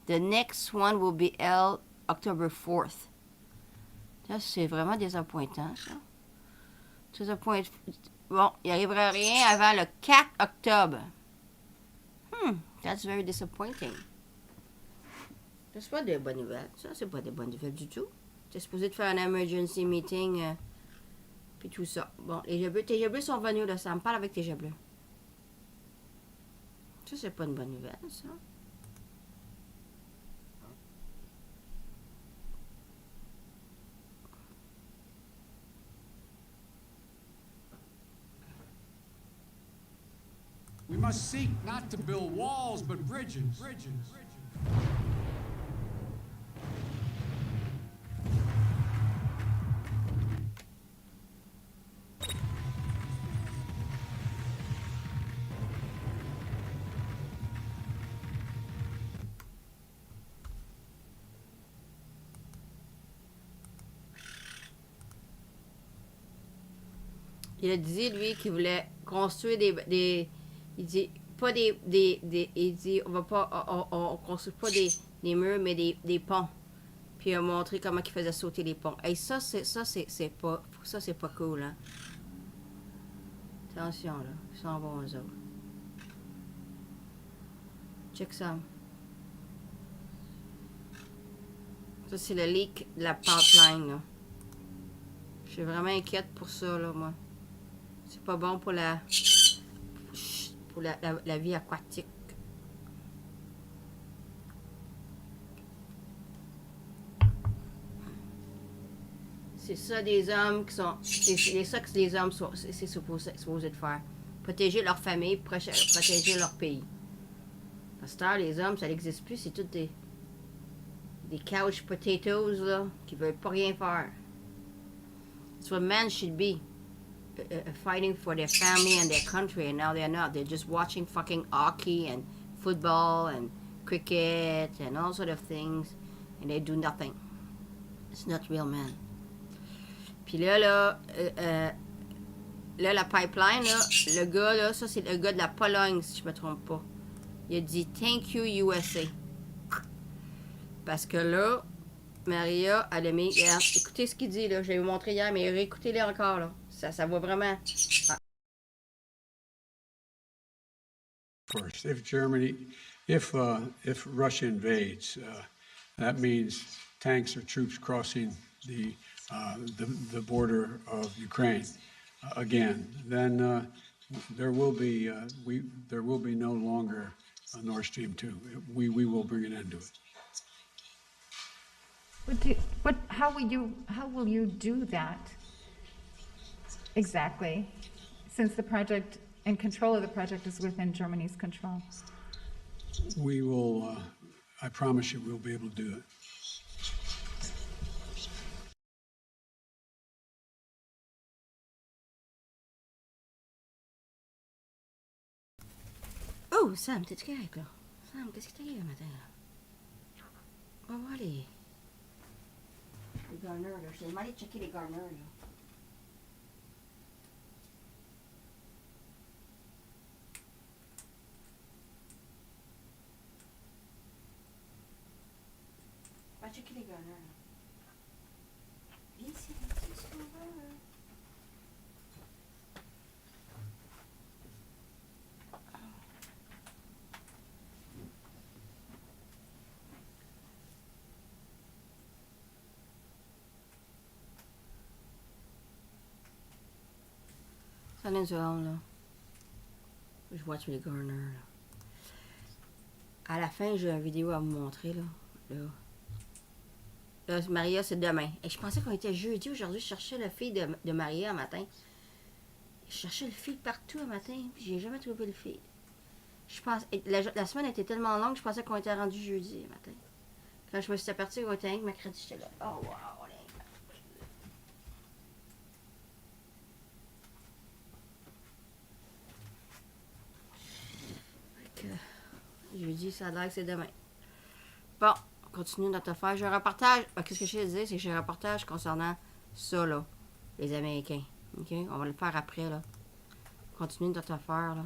The next one will be held October 4th. Ça, c'est vraiment désappointant, ça. Désappointant. Bon, il n'arrivera rien avant le 4 octobre. That's very disappointing. C'est pas des bonnes nouvelles. Ça, c'est pas des bonnes nouvelles du tout. T'es supposé de faire un emergency meeting, puis tout ça. Bon, tes jets bleus sont venus, là, ça me parle avec tes jets bleus. Ça, c'est pas une bonne nouvelle, ça. We must seek not to build walls, but bridges. Il a dit, lui, qu'il voulait construire des il dit, pas il dit, on va pas, on construit pas des murs, mais des ponts. Puis il a montré comment il faisait sauter les ponts. Et ça, c'est pas cool, hein. Attention, là. Ils s'en vont, eux autres. Check ça. Ça, c'est le leak de la pipeline, là. Je suis vraiment inquiète pour ça, là, moi. C'est pas bon pour la vie aquatique. C'est ça des hommes qui sont... C'est ça que les hommes sont supposés de faire. Protéger leur famille, protéger leur pays. Parce que les hommes, ça n'existe plus. C'est tout des couch potatoes, là, qui veulent pas rien faire. That's what men should be. Fighting for their family and their country, and now they're not. They're just watching fucking hockey and football and cricket and all sort of things, and they do nothing. It's not real men. Puis là, la pipeline, là, le gars, là, ça c'est le gars de la Pologne, si je me trompe pas. Il a dit « Thank you, USA ». Parce que là, Maria, elle a mis... Écoutez ce qu'il dit, là. Je l'ai montré hier, mais réécoutez-le encore, là. Ça va vraiment... First, if Russia invades, that means tanks or troops crossing the border of Ukraine again. Then there will be no longer a Nord Stream 2. We will bring an end to it. How will you do that exactly, since the project and control of the project is within Germany's control? We will, I promise you, we'll be able to do it. Oh, Sam, t'es-tu correct, là? Sam, qu'est-ce qui t'arrive le matin, là? On va voir les garners, là. Je t'ai demandé de checker les garners, là. Va checker les garners, là. Viens ici, c'est ce qu'on va, là. Ça une seconde, là. Je watch les garners, là. À la fin, j'ai une vidéo à vous montrer, là. Là, Maria, c'est demain. Et je pensais qu'on était jeudi. Aujourd'hui, je cherchais le feed de Maria un matin. Je cherchais le feed partout un matin, puis j'ai jamais trouvé le feed. Je pense, la semaine était tellement longue, je pensais qu'on était rendu jeudi un matin. Quand je me suis aperçue qu'on était mercredi, j'étais là. Oh, wow, jeudi, ça a l'air que c'est demain. Bon, on continue notre affaire. J'ai un reportage. Qu'est-ce que je vais dire, c'est que j'ai un reportage concernant ça, là. Les Américains. OK? On va le faire après, là. Continue notre affaire, là.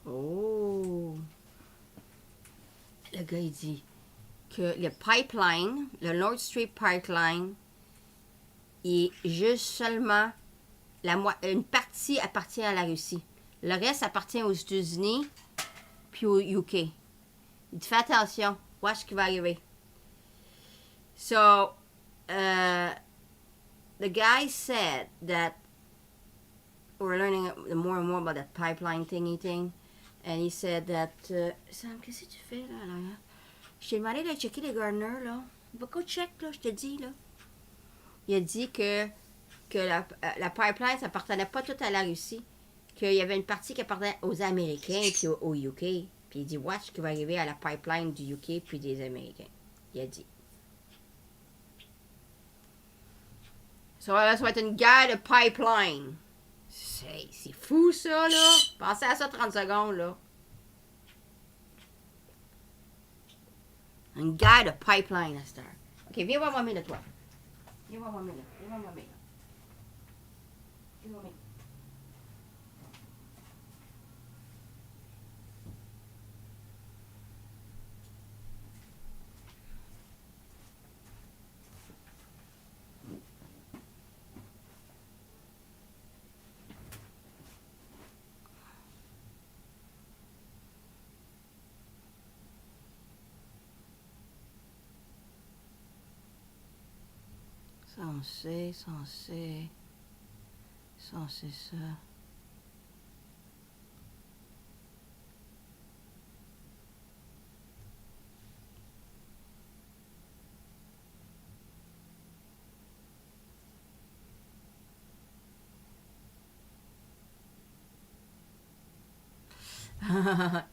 Oh! Le gars, il dit que le pipeline, le Nord Stream Pipeline, est juste seulement une partie appartient à la Russie. Le reste appartient aux États-Unis puis au UK. Il dit, fais attention, watch ce qui va arriver. So, the guy said that we're learning more and more about that pipeline thingy thing. And he said that, Sam, qu'est-ce que tu fais là? Je t'ai demandé de checker les garners, là. Va go check, là, je te dis, là. Il a dit que la pipeline, ça appartenait pas tout à la Russie. Qu'il y avait une partie qui appartenait aux Américains puis au UK. Puis il dit, watch ce qui va arriver à la pipeline du UK puis des Américains. Il a dit. Ça va être une guerre de pipeline. C'est fou, ça, là. Pensez à ça 30 secondes, là. Une guerre de pipeline, à cette heure. OK, viens voir moi, là, toi. Viens voir moi, là. Viens voir moi, là. Viens voir moi. Ça, on sait, ça, on sait. Ça, on sait ça.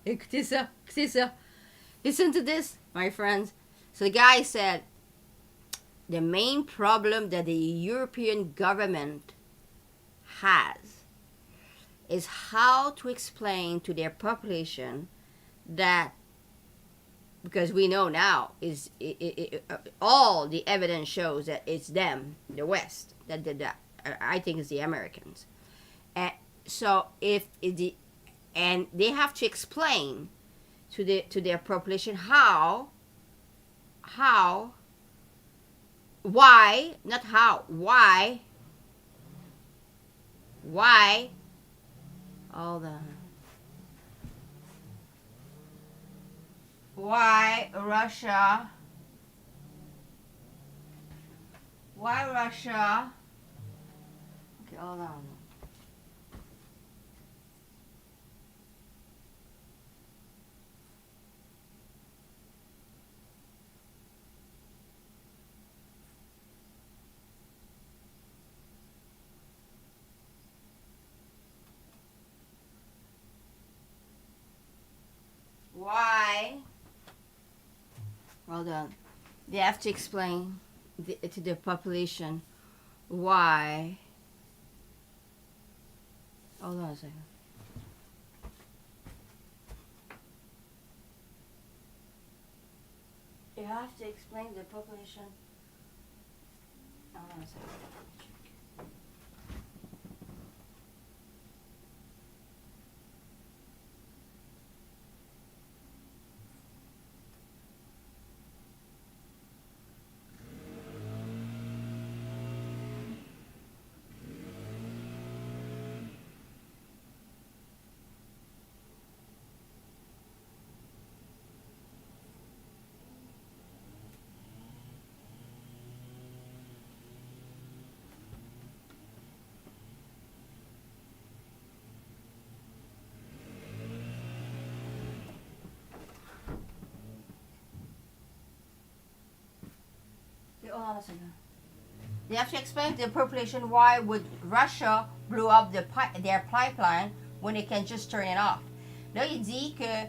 Écoutez ça, écoutez ça. Listen to this, my friends. So the guy said, the main problem that the European government has is how to explain to their population that, because we know now, all the evidence shows that it's them, the West, that did that. I think it's the Americans. And so and they have to explain to their population why, hold on, why Why Russia? Okay, hold on. Why? Hold on. They have to explain to the population why. Hold on a second. You have to explain to the population. Hold on a second. Hold on a second. They have to explain to the population why would Russia blow up their pipeline when they can just turn it off. Là, il dit que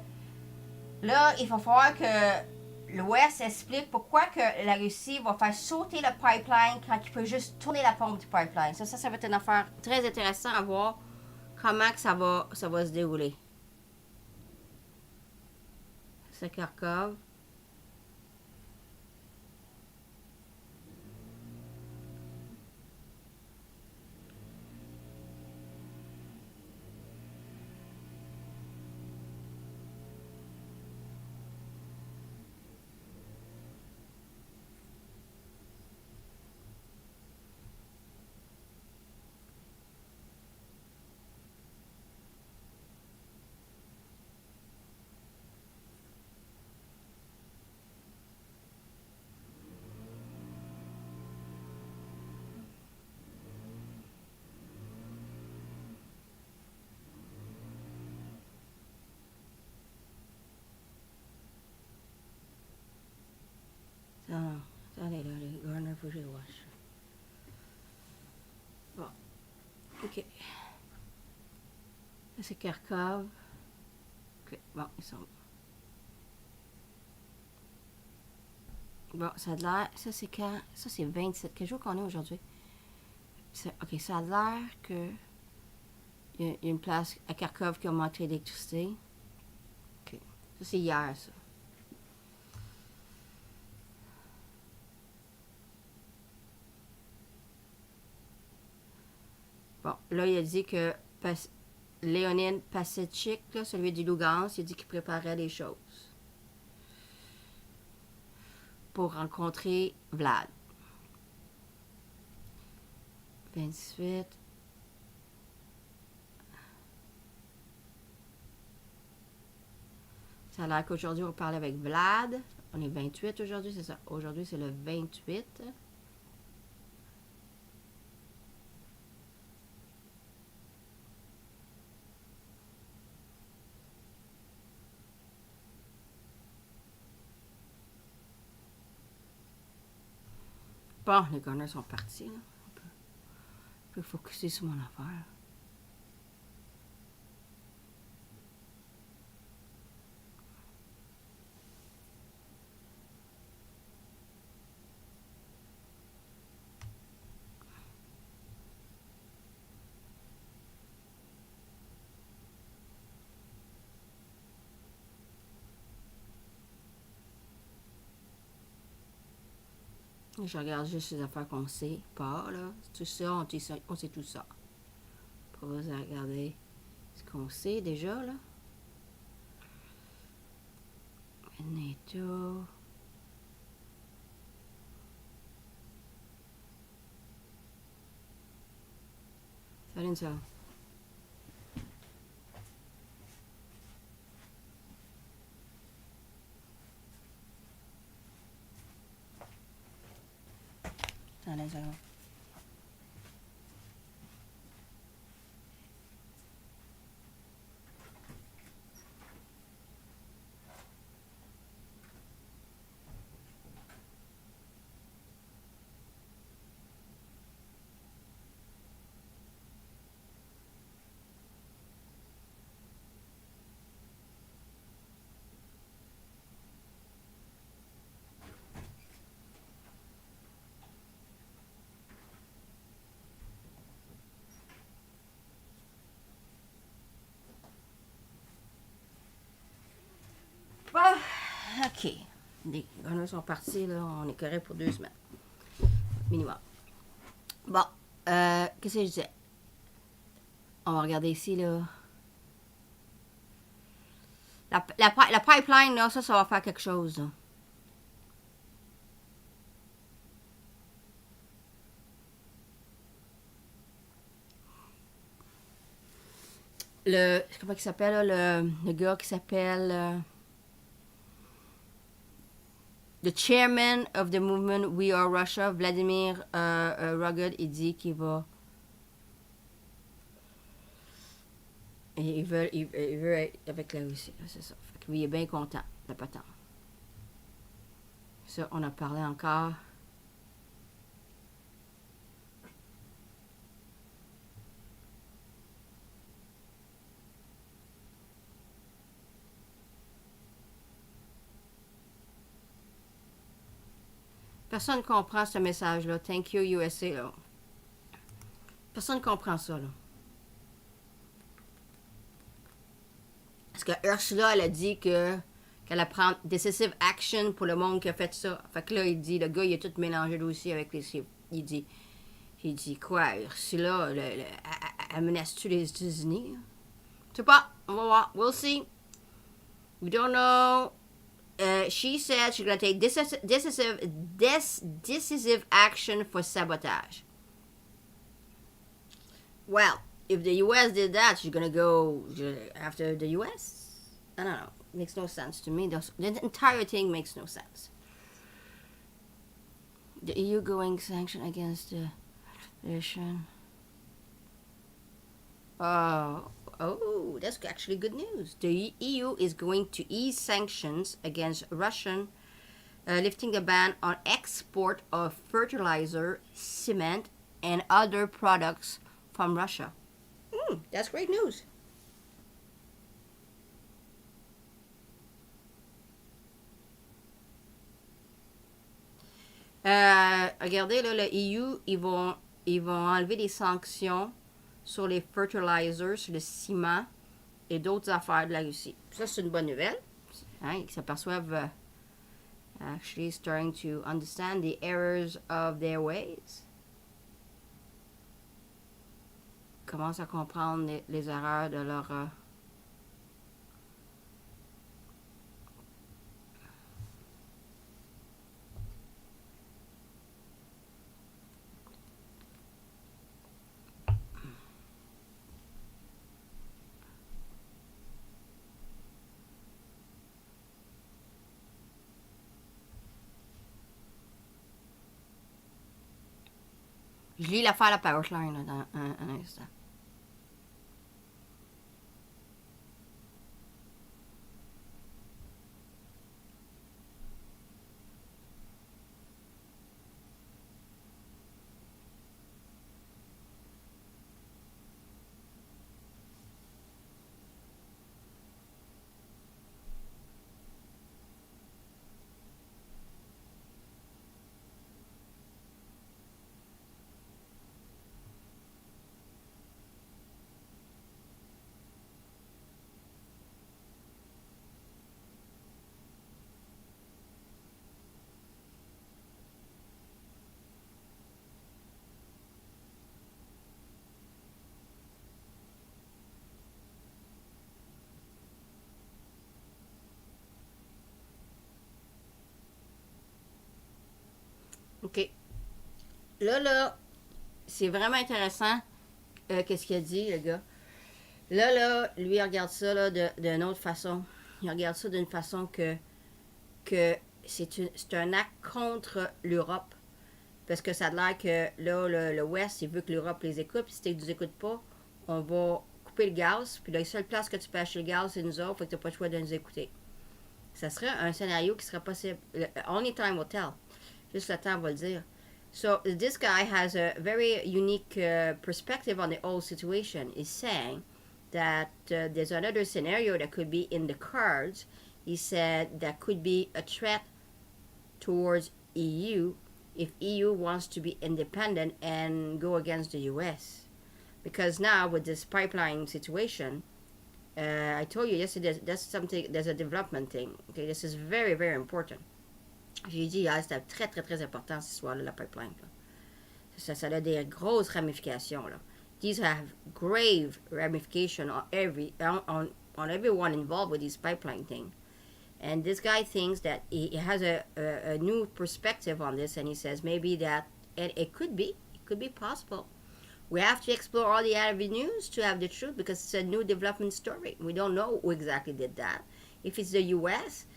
là, il va falloir que l'Ouest explique pourquoi que la Russie va faire sauter le pipeline quand il peut juste tourner la pompe du pipeline. Ça va être une affaire très intéressante à voir comment que ça va se dérouler. C'est Kharkov. Attendez là, les Garner, faut que je les wash. Bon, ok. Là, c'est Kharkov. Ok, bon, ils sont. Bon, ça a l'air. Ça, c'est quand? Ça, c'est 27. Quel jour qu'on est aujourd'hui? Ok, ça a l'air que. Il y a une place à Kharkov qui a manqué d'électricité. Ok. Ça, c'est hier, ça. Bon, là, il a dit que Léonid Pasechik, là, celui du Lugansk, il a dit qu'il préparait des choses pour rencontrer Vlad. 28. Ça a l'air qu'aujourd'hui, on parle avec Vlad. On est 28 aujourd'hui, c'est ça. Aujourd'hui, c'est le 28. Bon, les Gunners sont partis. Là. Je peux focusser sur mon affaire. Je regarde juste les affaires qu'on sait pas, là. Tout ça, on sait tout ça. Pour vous regarder ce qu'on sait déjà, là. NATO. Ça donne ça. Attendez. une seconde. Bon, ok. Les grenouilles sont partis, là. On est correct pour 2 semaines. Minimum. Bon, qu'est-ce que je disais? On va regarder ici, là. La pipeline, là, ça va faire quelque chose, là. Comment il s'appelle, là, le gars qui s'appelle... the chairman of the movement We Are Russia, Vladimir Rugged, il dit qu'il va... Il veut être avec la Russie, c'est ça. Fait que lui, il est bien content, le patent. Ça, on a parlé encore. Personne ne comprend ce message-là. Thank you, USA, là. Personne ne comprend ça, là. Parce que Ursula, elle a dit qu'elle a pris decisive action pour le monde qui a fait ça. Fait que là, il dit, le gars, il a tout mélangé aussi avec les chiffres. Il dit quoi, Ursula, elle menace-tu les États-Unis? Je sais pas, on va voir. We'll see. We don't know. She said she's going to take decisive action for sabotage. Well, if the U.S. did that, she's going to go after the U.S.? I don't know. Makes no sense to me. The entire thing makes no sense. The EU going sanction against the Russian. Oh, that's actually good news. The EU is going to ease sanctions against Russian, lifting a ban on export of fertilizer, cement, and other products from Russia. That's great news. Regardez, là, le EU, ils vont enlever les sanctions sur les fertilizers, sur le ciment et d'autres affaires de la Russie. Ça, c'est une bonne nouvelle. Hein, ils s'aperçoivent actually starting to understand the errors of their ways. Ils commencent à comprendre les erreurs de leur... Je lis l'affaire à la powerline là, dans un instant. OK. Là, c'est vraiment intéressant qu'est-ce qu'il a dit, le gars. Là, lui, il regarde ça là, d'une autre façon. Il regarde ça d'une façon que c'est un acte contre l'Europe. Parce que ça a l'air que là, le Ouest, il veut que l'Europe les écoute. Puis si tu ne les écoutes pas, on va couper le gaz. Puis la seule place que tu peux acheter le gaz, c'est nous autres. Fait que tu n'as pas le choix de nous écouter. Ça serait un scénario qui serait possible. Only time will tell. Juste le temps va le dire. So this guy has a very unique perspective on the whole situation. He's saying that there's another scenario that could be in the cards. He said that could be a threat towards EU if EU wants to be independent and go against the US. Because now with this pipeline situation, I told you yesterday that's something, there's a development thing. Okay, this is very, very important. J'ai dit hier, c'était très, très, très important cette histoire-là, la pipeline. Là. Ça a des grosses ramifications. Là. These have grave ramifications on everyone involved with this pipeline thing. And this guy thinks that he has a new perspective on this, and he says maybe that, and it could be possible. We have to explore all the avenues to have the truth because it's a new development story. We don't know who exactly did that. If it's the U.S.,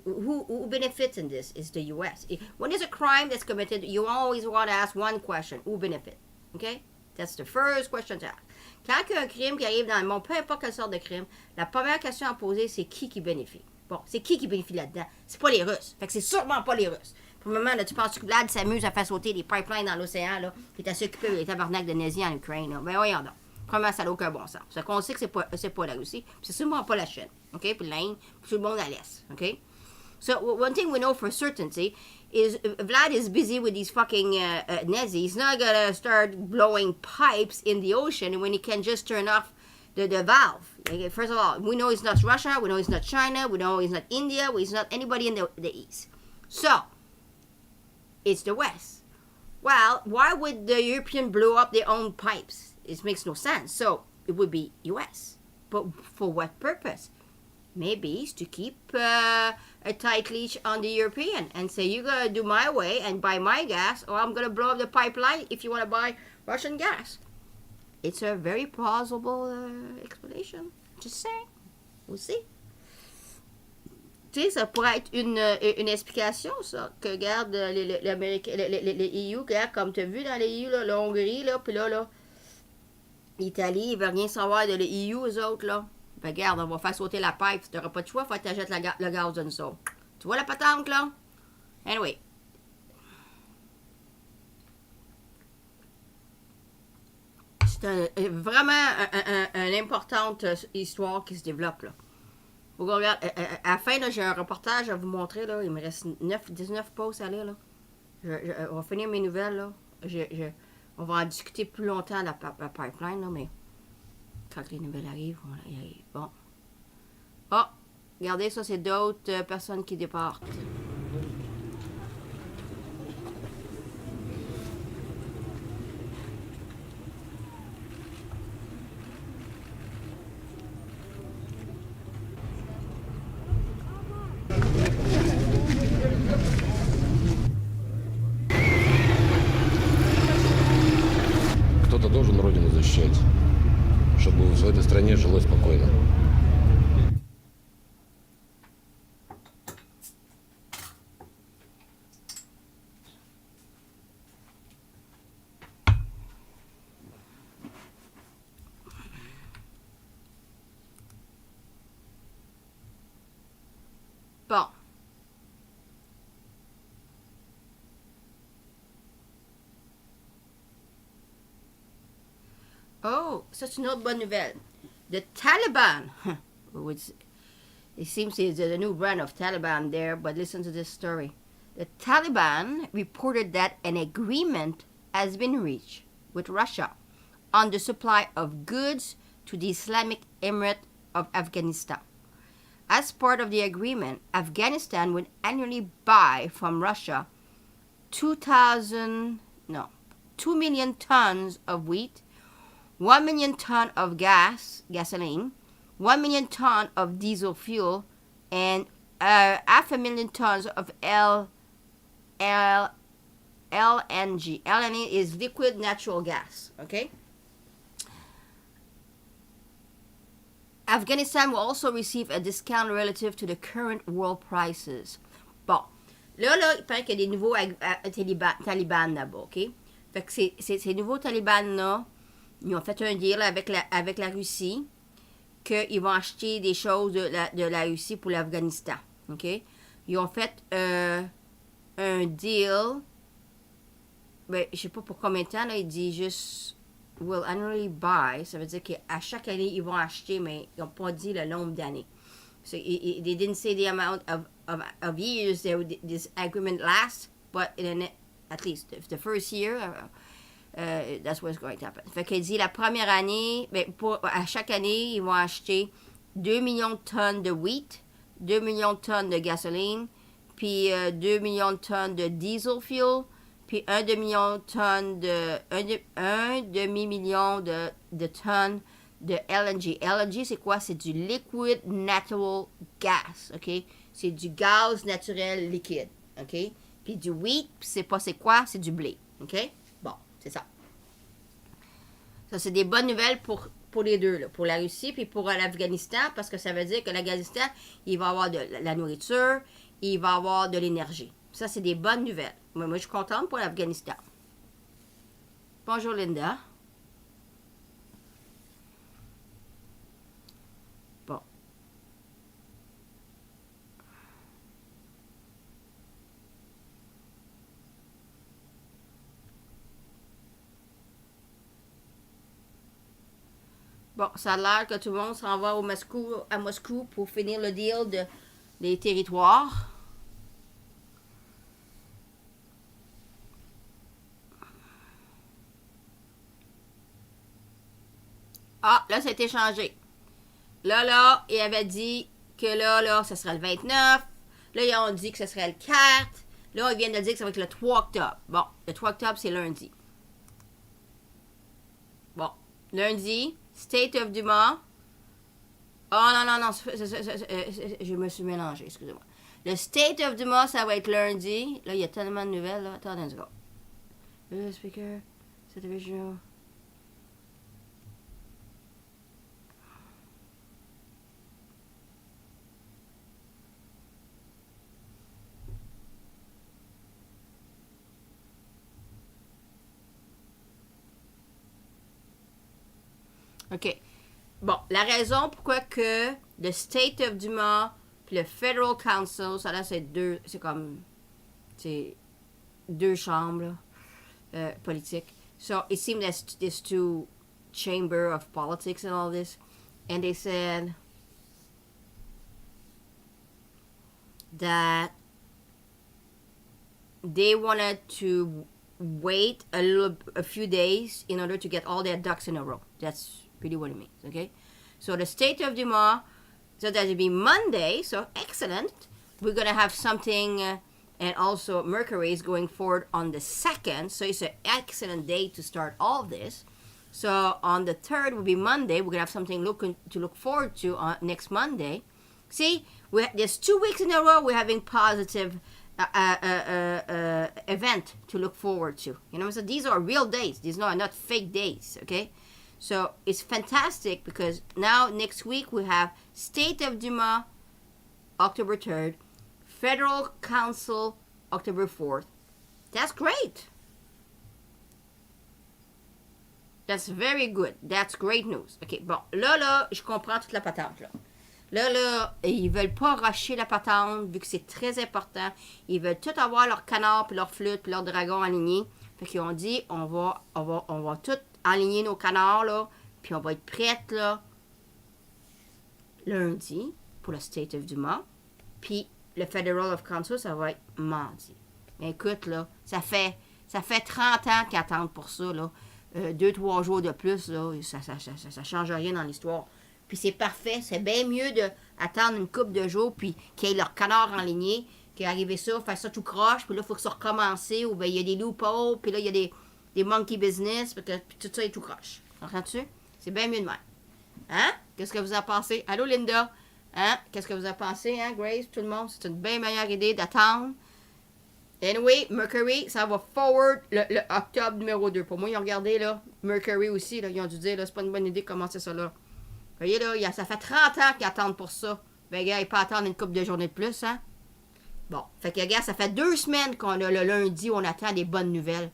who benefits in this is the U.S. When there's a crime that's committed, you always want to ask one question: who benefit? Okay, that's the first question to ask. Quand il y a un crime qui arrive dans le monde, peu importe quelle sorte de crime, la première question à poser, c'est qui bénéficie. Bon, c'est qui bénéficie là-dedans? C'est pas les Russes. Fait que c'est sûrement pas les Russes. Pour le moment, là, tu penses que Vlad s'amuse à faire sauter des pipelines dans l'océan, là, qui est à s'occuper des tabarnaks de nazis en Ukraine, là. Ben voyons donc. Premièrement, ça n'a aucun bon sens. C'est qu'on sait que c'est pas la Russie, c'est sûrement pas la Chine. OK? Puis l'Inde, puis tout le monde à l'Est. OK? So, one thing we know for certainty is Vlad is busy with these fucking Nazis. He's not gonna start blowing pipes in the ocean when he can just turn off the valve. Okay, first of all, we know it's not Russia, we know it's not China, we know it's not India, it's not anybody in the East. So, it's the West. Well, why would the European blow up their own pipes? It makes no sense. So, it would be US. But for what purpose? Maybe it's to keep a tight leash on the European and say, you gotta do my way and buy my gas, or I'm gonna blow up the pipeline if you want to buy Russian gas. It's a very plausible explanation. Just saying. We'll see. Tu sais, ça pourrait être une explication, ça, que regarde les EU, regarde, comme tu as vu dans les EU, là, la Hongrie, là, puis là, l'Italie, ils veulent rien savoir de l'EU, eux autres, là. Ben, regarde, on va faire sauter la pipe. Tu n'auras pas de choix, faut que tu achètes le gaz de nous autres. Tu vois la patente, là? Anyway. C'est vraiment une importante histoire qui se développe, là. Vous regardez, à la fin, là, j'ai un reportage à vous montrer, là. Il me reste 19 posts à lire, là. On va finir mes nouvelles, là. On va en discuter plus longtemps, la pipeline, là, mais... Quand les nouvelles arrivent, voilà, il arrive. Bon. Oh, regardez, ça, c'est d'autres personnes qui départent. Кто-то должен родину защищать, чтобы в этой стране жилось спокойно. Bon. Oh, c'est une autre bonne nouvelle. The Taliban, which it seems there's a new brand of Taliban there, but listen to this story. The Taliban reported that an agreement has been reached with Russia on the supply of goods to the Islamic Emirate of Afghanistan. As part of the agreement, Afghanistan would annually buy from Russia 2 million tons of wheat, 1 million tons of gasoline, 1 million tons of diesel fuel, and 500,000 tons of LNG. LNG is liquid natural gas, okay? Afghanistan will also receive a discount relative to the current world prices. Bon, Là, il paraît qu'il y a des nouveaux talibans là-bas, OK? Fait que ces nouveaux talibans-là, ils ont fait un deal avec la Russie qu'ils vont acheter des choses de la Russie pour l'Afghanistan, OK? Ils ont fait un deal, ben, je sais pas pour combien de temps, là, il dit juste « will annually buy », ça veut dire qu'à chaque année, ils vont acheter, mais ils n'ont pas dit le nombre d'années. So they didn't say the amount of years this agreement lasts, but at least the first year, that's what's going to happen. Fait qu'il dit la première année, ben, à chaque année, ils vont acheter 2 millions de tonnes de wheat, 2 millions de tonnes de gasoline, puis 2 millions de tonnes de diesel fuel, puis 1 demi-million de tonnes de tonnes de LNG. LNG, c'est quoi? C'est du liquid natural gas, OK? C'est du gaz naturel liquide, OK? Puis du wheat, c'est pas c'est quoi? C'est du blé, OK? Bon, c'est ça. Ça, c'est des bonnes nouvelles pour les deux, là, pour la Russie puis pour l'Afghanistan, parce que ça veut dire que l'Afghanistan, il va avoir de la nourriture, il va avoir de l'énergie. Ça, c'est des bonnes nouvelles. Moi, je suis contente pour l'Afghanistan. Bonjour, Linda. Bon. Bon, ça a l'air que tout le monde s'en va à Moscou pour finir le deal des territoires. Ah, là, ça a été changé. Là, il avait dit que là, ça serait le 29. Là, ils ont dit que ce serait le 4. Là, ils viennent de dire que ça va être le 3 octobre. Bon, le 3 octobre, c'est lundi. Bon, lundi, State of Duma. Oh, non, je me suis mélangée, excusez-moi. Le State of Duma, ça va être lundi. Là, il y a tellement de nouvelles, là. Attendez une seconde. Le speaker, cette région. OK. Bon, la raison pourquoi que le State of Duma puis le Federal Council, ça là, c'est deux chambres politiques. So, it seemed that there's two chamber of politics and all this. And they said that they wanted to wait a few days in order to get all their ducks in a row. That's really what it means, okay? So the State of Duma, so that will be Monday, so excellent. We're going to have something, and also Mercury is going forward on the 2nd, so it's an excellent day to start all this. So on the 3rd will be Monday. We're going to have something to look forward to on next Monday. See, there's 2 weeks in a row we're having positive event to look forward to. You know, so these are real days. These are not fake days, okay? So it's fantastic because now next week we have State of Duma, October 3rd, Federal Council, October 4th. That's great. That's very good. That's great news. OK, bon, là, je comprends toute la patente, là. Là, ils veulent pas rusher la patente, vu que c'est très important. Ils veulent tout avoir leur canard, puis leur flûte, puis leur dragon alignés. Fait qu'ils ont dit, on va tout aligner nos canards, là, puis on va être prête, là, lundi, pour le State of Duma. Puis le Federal of Council, ça va être mardi. Mais écoute, là, ça fait 30 ans qu'ils attendent pour ça, là. 2-3 jours de plus, là, ça change rien dans l'histoire. Puis c'est parfait, c'est bien mieux d'attendre une couple de jours, puis qu'il y ait leur canard en lignée, qu'arriver ça, faire ça tout croche, puis là, il faut que ça recommence, ou bien il y a des loopholes, puis là, il y a des monkey business, puis tout ça est tout croche. Comprends-tu? C'est bien mieux de même. Hein? Qu'est-ce que vous en pensez? Allô, Linda? Hein? Qu'est-ce que vous en pensez, hein, Grace? Tout le monde, c'est une bien meilleure idée d'attendre. Anyway, Mercury, ça va forward le octobre numéro 2. Pour moi, ils ont regardé, là, Mercury aussi, là, ils ont dû dire, là, c'est pas une bonne idée de commencer ça, là. Vous voyez, là, ça fait 30 ans qu'ils attendent pour ça. Ben, gars, ils peuvent attendre une couple de journées de plus, hein. Bon, fait que regarde, ça fait 2 semaines qu'on a le lundi où on attend des bonnes nouvelles.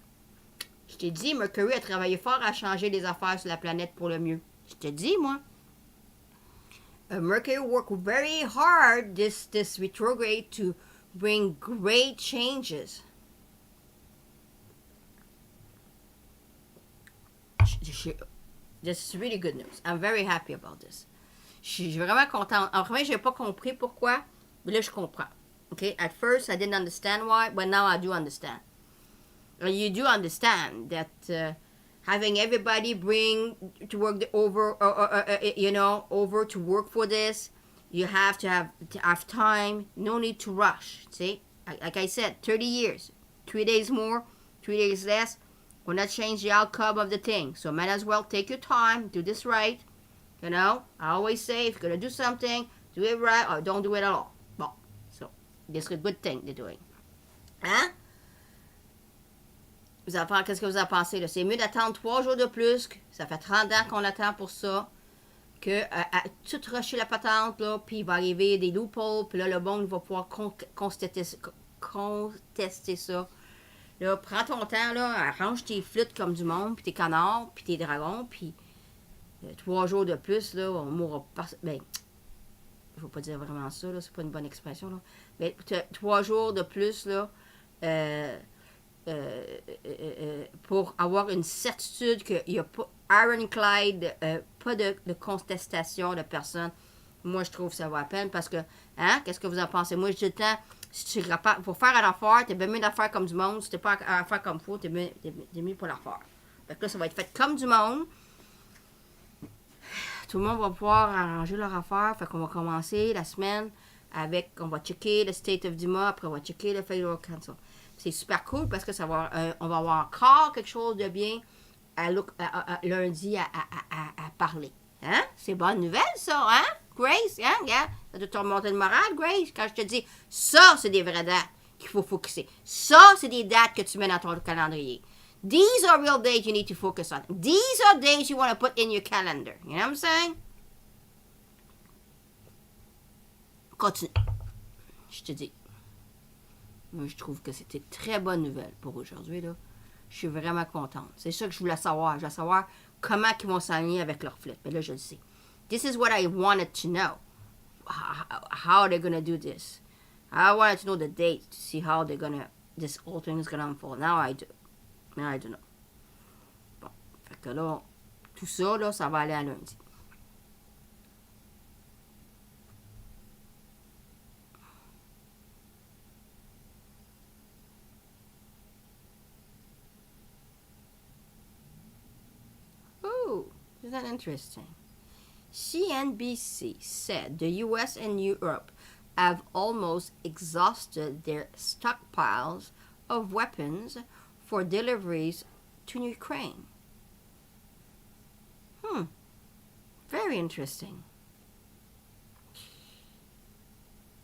Je t'ai dit, Mercury a travaillé fort à changer les affaires sur la planète pour le mieux. Je te dis, moi. Mercury worked very hard this retrograde to bring great changes. This is really good news. I'm very happy about this. Je suis vraiment contente. En premier, je n'ai pas compris pourquoi, mais là, je comprends. Okay? At first, I didn't understand why, but now I do understand. You do understand that having everybody bring to work over to work for this, you have to have time. No need to rush. See, like I said, 30 years, 3 days more, 3 days less, will not change the outcome of the thing. So might as well take your time, do this right. You know, I always say if you're gonna do something, do it right or don't do it at all. Bon, so this is a good thing they're doing. Hein? Qu'est-ce que vous en pensez, là? C'est mieux d'attendre 3 jours de plus. Ça fait 30 ans qu'on attend pour ça. Que tout rusher la patente, là, puis il va arriver des loopholes, puis là, le monde va pouvoir contester ça. Là, prends ton temps, là, arrange tes flûtes comme du monde, puis tes canards, puis tes dragons, puis 3 jours de plus, là, on mourra pas... Ben, je ne vais pas dire vraiment ça, là, c'est pas une bonne expression, là. Mais 3 jours de plus, là, pour avoir une certitude qu'il n'y a pas ironclad, pas de contestation de personne. Moi, je trouve que ça vaut la peine parce que, hein, qu'est-ce que vous en pensez? Moi, je dis le temps, si tu rapportes, pour faire une affaire, t'es bien mieux d'affaire comme du monde. Si t'es pas à faire comme faut, t'es mieux pour la faire. Fait que là, ça va être fait comme du monde. Tout le monde va pouvoir arranger leur affaire. Fait qu'on va commencer la semaine avec, on va checker le state of DEMA, après on va checker le federal council. C'est super cool parce que ça va, on va avoir encore quelque chose de bien lundi à parler. Hein? C'est bonne nouvelle, ça, hein? Grace, hein? Regarde, ça doit te remonter le moral, Grace. Quand je te dis, ça, c'est des vraies dates qu'il faut focuser. Ça, c'est des dates que tu mets dans ton calendrier. These are real days you need to focus on. These are days you want to put in your calendar. You know what I'm saying? Continue. Je te dis. Moi, je trouve que c'était une très bonne nouvelle pour aujourd'hui, là. Je suis vraiment contente. C'est ça que je voulais savoir. Je voulais savoir comment ils vont s'aligner avec leur flûte. Mais là, je le sais. This is what I wanted to know. How they're going to do this. I wanted to know the date to see how they're going to... This whole thing is going to unfold. Now I do. Now I do know. Bon. Fait que là, tout ça, là, ça va aller à lundi. Isn't that interesting? CNBC said the US and Europe have almost exhausted their stockpiles of weapons for deliveries to Ukraine. Very interesting.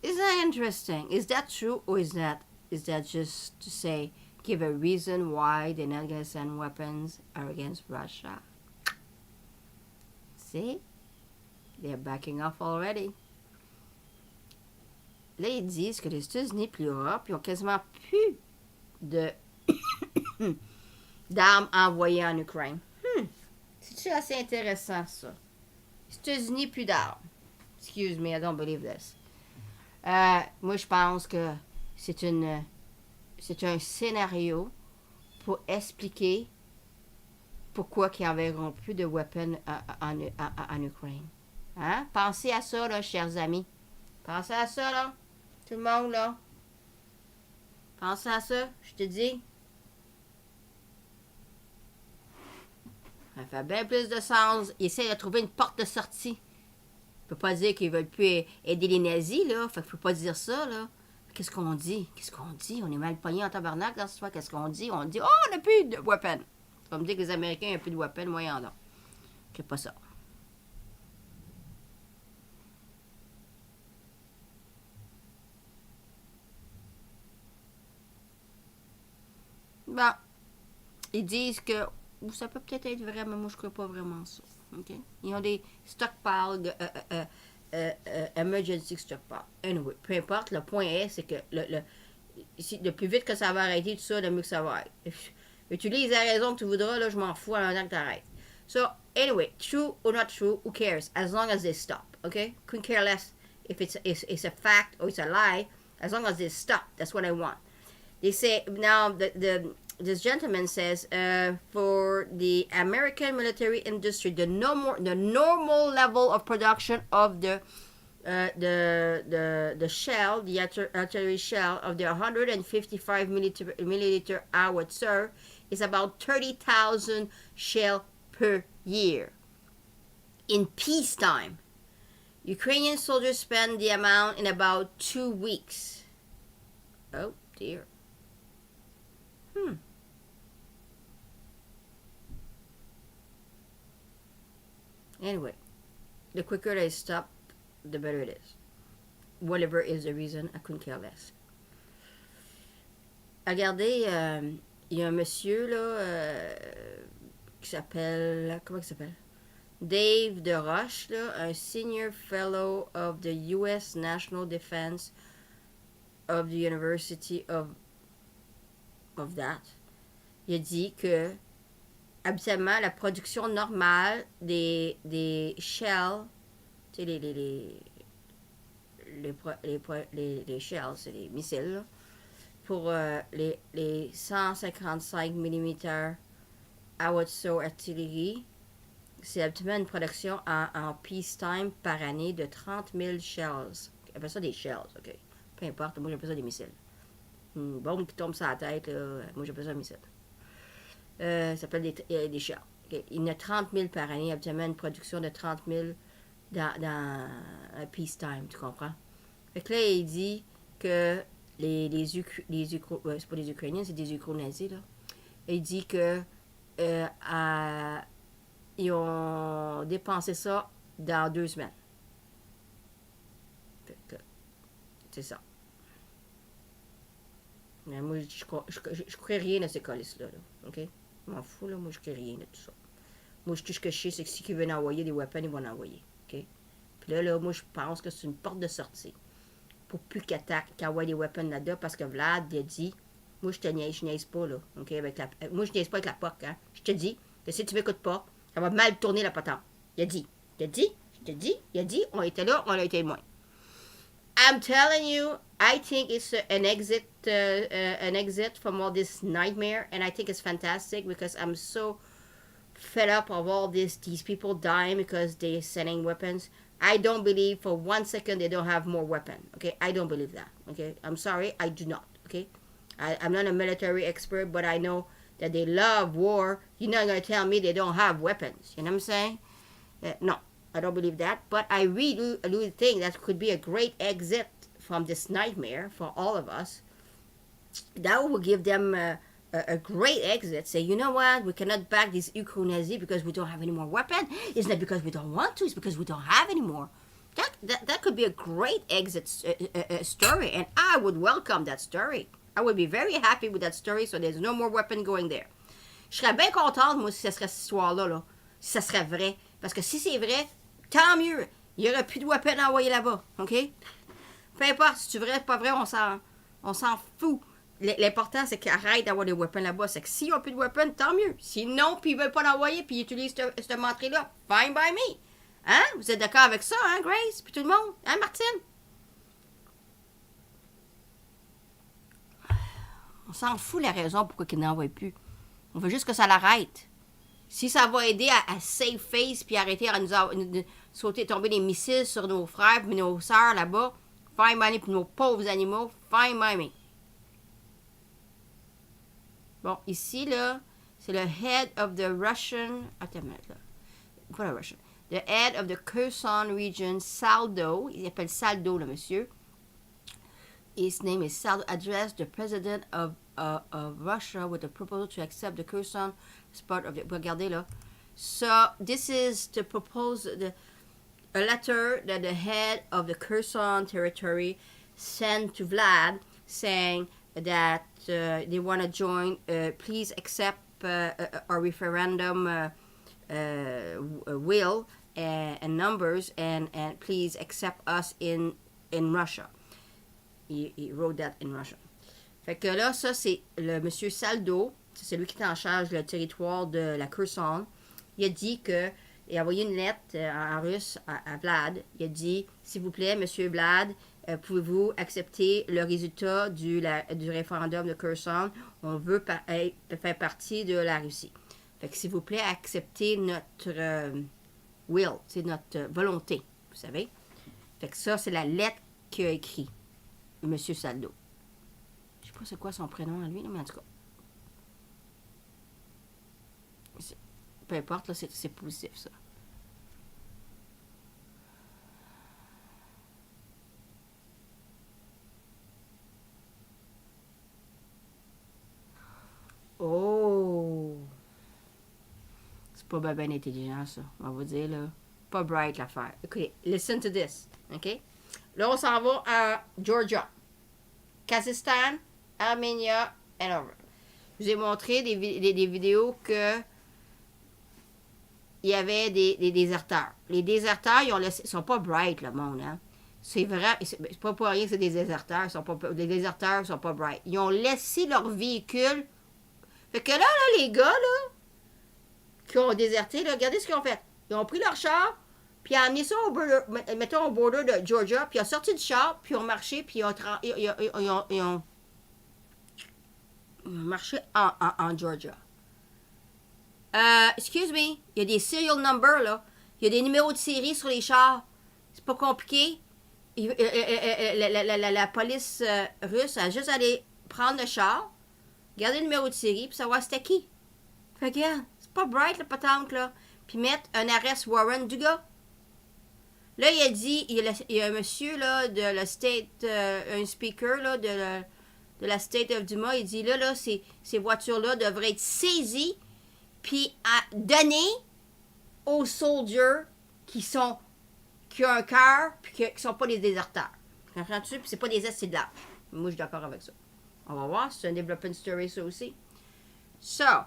Isn't that interesting? Is that true or is that just to say, give a reason why they're not going to send weapons against Russia? See? They're backing off already. Là, ils disent que les États-Unis et l'Europe, ils ont quasiment plus de d'armes envoyées en Ukraine. C'est assez intéressant, ça. Les États-Unis, plus d'armes. Excuse me, I don't believe this. Moi, je pense que c'est un scénario pour expliquer pourquoi ils n'enverront plus de weapons en Ukraine. Hein? Pensez à ça, là, chers amis. Pensez à ça, là. Tout le monde, là. Pensez à ça, je te dis. Ça fait bien plus de sens. Ils essaient de trouver une porte de sortie. On peut pas dire qu'ils veulent plus aider les nazis, là. Fait qu'il faut pas dire ça, là. Qu'est-ce qu'on dit? Qu'est-ce qu'on dit? On est mal pogné en tabarnak dans ce soir. Qu'est-ce qu'on dit? On dit, oh, on n'a plus de weapons. On va me dire que les Américains n'ont plus de weapons, moyen donc. C'est pas ça. Bon. Ils disent que ça peut peut-être être vrai, mais moi je crois pas vraiment ça. Okay? Ils ont des stockpiles emergency stockpile. Anyway, peu importe, le point est, c'est que le plus vite que ça va arrêter, tout ça, le mieux que ça va être. Utilise la raison que tu voudras, là, je m'en fous en attendant que t'arrêtes. So, anyway, true or not true, who cares? As long as they stop, okay? Couldn't care less if it's a fact or it's a lie. As long as they stop, that's what I want. They say, now, this gentleman says, for the American military industry, the normal level of production of the shell, the artillery shell of the 155 milliliter howitzer is about 30,000 shell per year. In peacetime, Ukrainian soldiers spend the amount in about 2 weeks. Oh dear. Anyway, the quicker they stop, the better it is. Whatever is the reason, I couldn't care less. Regardez, il y a un monsieur là qui s'appelle, comment il s'appelle? Dave DeRoche, là, un senior fellow of the U.S. National Defense of the University of that. Il a dit que habituellement, la production normale des shells, tu sais, les shells, c'est les missiles, là, pour les 155 mm howitzer artillerie, c'est habituellement une production en peacetime par année de 30 000 shells. On appelle ça des shells, ok? Peu importe, moi j'appelle ça des missiles. Une bombe qui tombe sur la tête, là, moi j'appelle ça un missile. Ça s'appelle des shells. Okay. Il y en a 30 000 par année, habituellement une production de 30 000 dans peacetime, tu comprends? Fait que là, il dit que c'est pas des Ukrainiens, c'est des Ukro-nazis, là. Il dit que ils ont dépensé ça dans 2 semaines. Fait que, c'est ça. Mais moi, je crois rien à ces colis-là, là, ok? Je m'en fous, là, moi, je crois rien de tout ça. Moi, tout ce que je sais, c'est que si ils veulent envoyer des weapons, ils vont en envoyer, ok? Puis là, moi, je pense que c'est une porte de sortie pour plus qu'ils envoient des weapons là-dedans, parce que Vlad, il a dit, moi, je niaise pas, là, ok? Moi, je niaise pas avec la POC, hein? Je te dis que si tu m'écoutes pas, ça va mal tourner la patente. Il a dit, on était là, on a été loin. I'm telling you, I think it's an exit from all this nightmare, and I think it's fantastic because I'm so fed up of all these people dying because they're sending weapons. I don't believe for 1 second they don't have more weapons. Okay, I don't believe that. Okay, I'm sorry, I do not. Okay, I'm not a military expert, but I know that they love war. You're not gonna tell me they don't have weapons. You know what I'm saying? No. I don't believe that, but I really think that could be a great exit from this nightmare for all of us. That will give them a great exit. Say, you know what? We cannot back these Ukro-Nazi because we don't have any more weapons. It's not because we don't want to. It's because we don't have any more. That could be a great exit story, and I would welcome that story. I would be very happy with that story, so there's no more weapon going there. Je serais bien contente, moi, si ce serait cette histoire-là, là, si ça serait vrai. Parce que si c'est vrai, tant mieux. Il n'y aurait plus de weapons à envoyer là-bas, OK? Peu importe, si c'est vrai ou pas vrai, on s'en fout. L'important, c'est qu'ils arrêtent d'avoir des weapons là-bas. C'est que s'ils n'ont plus de weapons, tant mieux. Sinon, puis ils ne veulent pas l'envoyer, puis ils utilisent cette entrée-là, fine by me. Hein? Vous êtes d'accord avec ça, hein, Grace? Puis tout le monde? Hein, Martine? On s'en fout la raison pourquoi ils n'envoient plus. On veut juste que ça l'arrête. Si ça va aider à save face puis arrêter à nous sauter, tomber des missiles sur nos frères et nos sœurs là-bas, fine by me, puis nos pauvres animaux, fine by me. Bon, ici, là, c'est le head of the Russian... Attends une minute, là. Pas le Russian. The head of the Kherson region, Saldo. Il s'appelle Saldo, le monsieur. His name is Saldo. Addressed the president of Russia with a proposal to accept the Kherson as part of the... Regardez, là. So, this is to propose a letter that the head of the Kherson territory sent to Vlad saying that they want to join. Please accept our referendum will and numbers, and please accept us in Russia. He wrote that in Russian. Fait que là, ça, c'est le monsieur Saldo, c'est lui qui est en charge du territoire de la Kherson. Il a dit que, il a envoyé une lettre en russe à Vlad. Il a dit, s'il vous plaît, monsieur Vlad, pouvez-vous accepter le résultat du référendum de Kherson? On veut faire partie de la Russie. Fait que s'il vous plaît, acceptez notre will, c'est notre volonté, vous savez. Fait que ça, c'est la lettre qu'il a écrit, monsieur Saldo. Je sais pas c'est quoi son prénom à lui, mais en tout cas. Peu importe, là, c'est positif, ça. Oh! C'est pas bien intelligent, ça. On va vous dire, là. Pas bright, l'affaire. Écoutez, listen to this. OK? Là, on s'en va à Georgia, Kazakhstan, Armenia, and over. Je vous ai montré des vidéos que il y avait des déserteurs. Les déserteurs, ils sont pas bright, le monde, hein? C'est vrai, c'est pas pour rien que c'est des déserteurs. Les déserteurs sont pas bright. Ils ont laissé leur véhicule. Fait que là, les gars, là, qui ont déserté, là, regardez ce qu'ils ont fait. Ils ont pris leur char, puis ils ont amené ça au border de Georgia, puis ils ont sorti du char, puis ils ont marché, puis ils ont marché en Georgia. Excuse me, il y a des serial numbers, là. Il y a des numéros de série sur les chars. C'est pas compliqué. La police russe a juste allé prendre le char, garder le numéro de série, puis savoir c'était qui. Fait que, c'est pas bright, le patente, là. Puis mettre un arrest warrant du gars. Là, il a dit, il y a un monsieur, là, de la state, un speaker, là, de la state of Duma, il dit, là, ces voitures-là devraient être saisies, puis données aux soldiers qui ont un cœur, puis qui sont pas des déserteurs. Comprends-tu? Puis c'est pas des esclaves. Moi, je suis d'accord avec ça. On va voir, c'est un development story, ça aussi. So,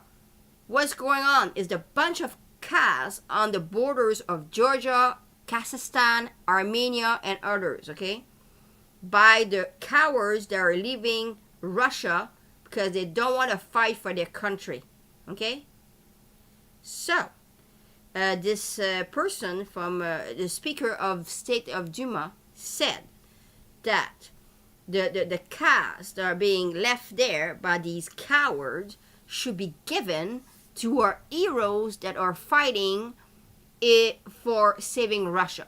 what's going on is the bunch of cars on the borders of Georgia, Kazakhstan, Armenia, and others, okay? By the cowards that are leaving Russia because they don't want to fight for their country, okay? So, this person from the Speaker of State of Duma said that the cars that are being left there by these cowards should be given to our heroes that are fighting for saving Russia.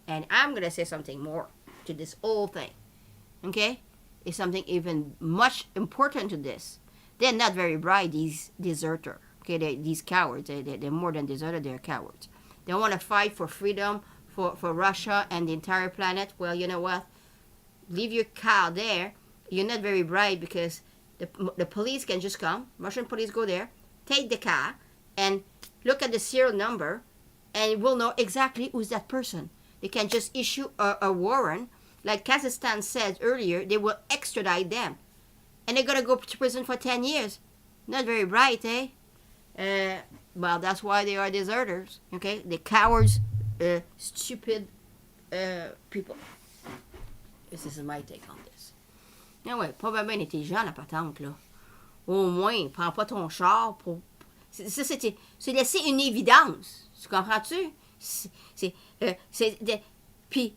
And I'm going to say something more to this whole thing. Okay? It's something even much important to this. They're not very bright, these deserters. Okay, these cowards, they're more than deserters, they're cowards. They want to fight for freedom for Russia and the entire planet. Well, you know what? Leave your car there. You're not very bright because the police can just come. Russian police go there, take the car, and look at the serial number, and we'll know exactly who's that person. They can just issue a warrant. Like Kazakhstan said earlier, they will extradite them. And they're going to go to prison for 10 years. Not very bright, eh? Well, that's why they are deserters, okay? The cowards, stupid people. This is my take on this. Ah ouais, pas bien intelligent, la patente, là. Au moins, prends pas ton char pour... Ça, c'est laisser une évidence. Tu comprends-tu? Puis,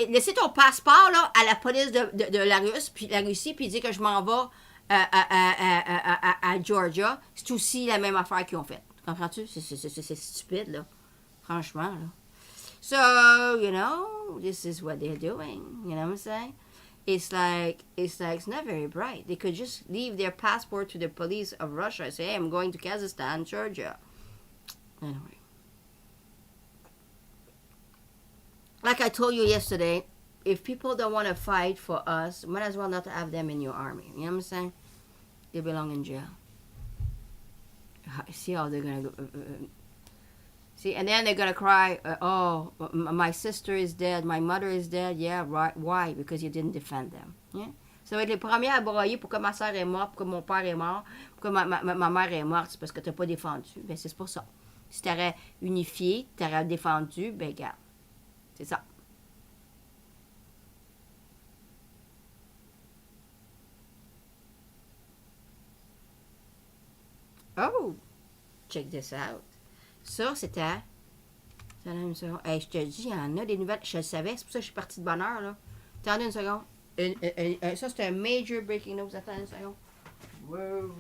laisser ton passeport, là, à la police de la Russie, puis dire que je m'en vais à Georgia, c'est aussi la même affaire qu'ils ont faite. Comprends-tu? C'est stupide, là. Franchement, là. So, you know, this is what they're doing. You know what I'm saying? It's like it's not very bright. They could just leave their passport to the police of Russia and say, hey, I'm going to Kazakhstan, Georgia. Anyway. Like I told you yesterday, if people don't want to fight for us, might as well not have them in your army. You know what I'm saying? They belong in jail. See how they're going to go... See, and then they're going to cry, oh, my sister is dead, my mother is dead. Yeah, right. Why? Because you didn't defend them. Yeah? Ça va être les premiers à broyer pour que ma soeur est morte, pour que mon père est mort, pour que ma mère est morte. C'est parce que tu n'as pas défendu. Ben, c'est pour ça. Si t'aurais unifié, t'aurais défendu, ben regarde. C'est ça. Oh! Check this out. Ça, c'était... Attendez une seconde. Hey, je te dis, il y en a des nouvelles. Je le savais, c'est pour ça que je suis partie de bonne heure, là. Attendez une seconde. Ça, c'est un major breaking news. Attendez une seconde. Wow.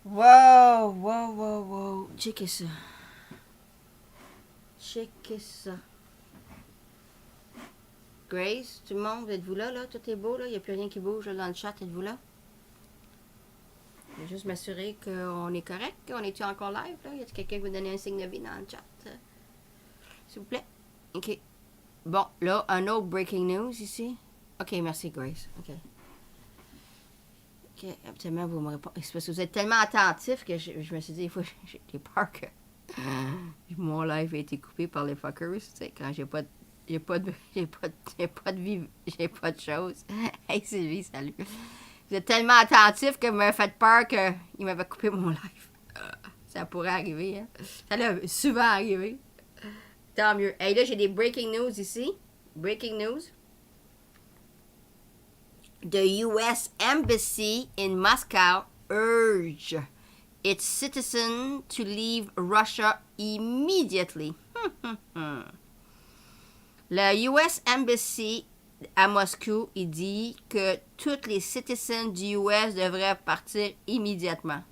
Wow, wow, wow, wow. Checkez ça. Checkez ça. Grace, tout le monde, êtes-vous là, là? Tout est beau, là? Il n'y a plus rien qui bouge là, dans le chat, êtes-vous là? Je vais juste m'assurer qu'on est correct. On est-tu encore live, là? Y a-t-il quelqu'un qui veut donner un signe de vie dans le chat? S'il vous plaît. OK. Bon, là, un autre breaking news ici. OK, merci, Grace. OK. OK, absolument, vous me répondez. C'est parce que vous êtes tellement attentifs que je me suis dit, des fois, j'ai peur que mon live ait été coupé par les fuckers. Tu sais, quand j'ai pas de vie, j'ai pas de choses. Hey, Sylvie, salut. Vous êtes tellement attentifs que vous m'avez fait peur qu'il m'avait coupé mon live. Ça pourrait arriver, hein. Ça l'a souvent arrivé. Tant mieux. Hey, là, j'ai des breaking news ici. Breaking news. The U.S. Embassy in Moscow urge its citizens to leave Russia immediately. Le U.S. Embassy à Moscou, il dit que tous les citizens du U.S. devraient partir immédiatement.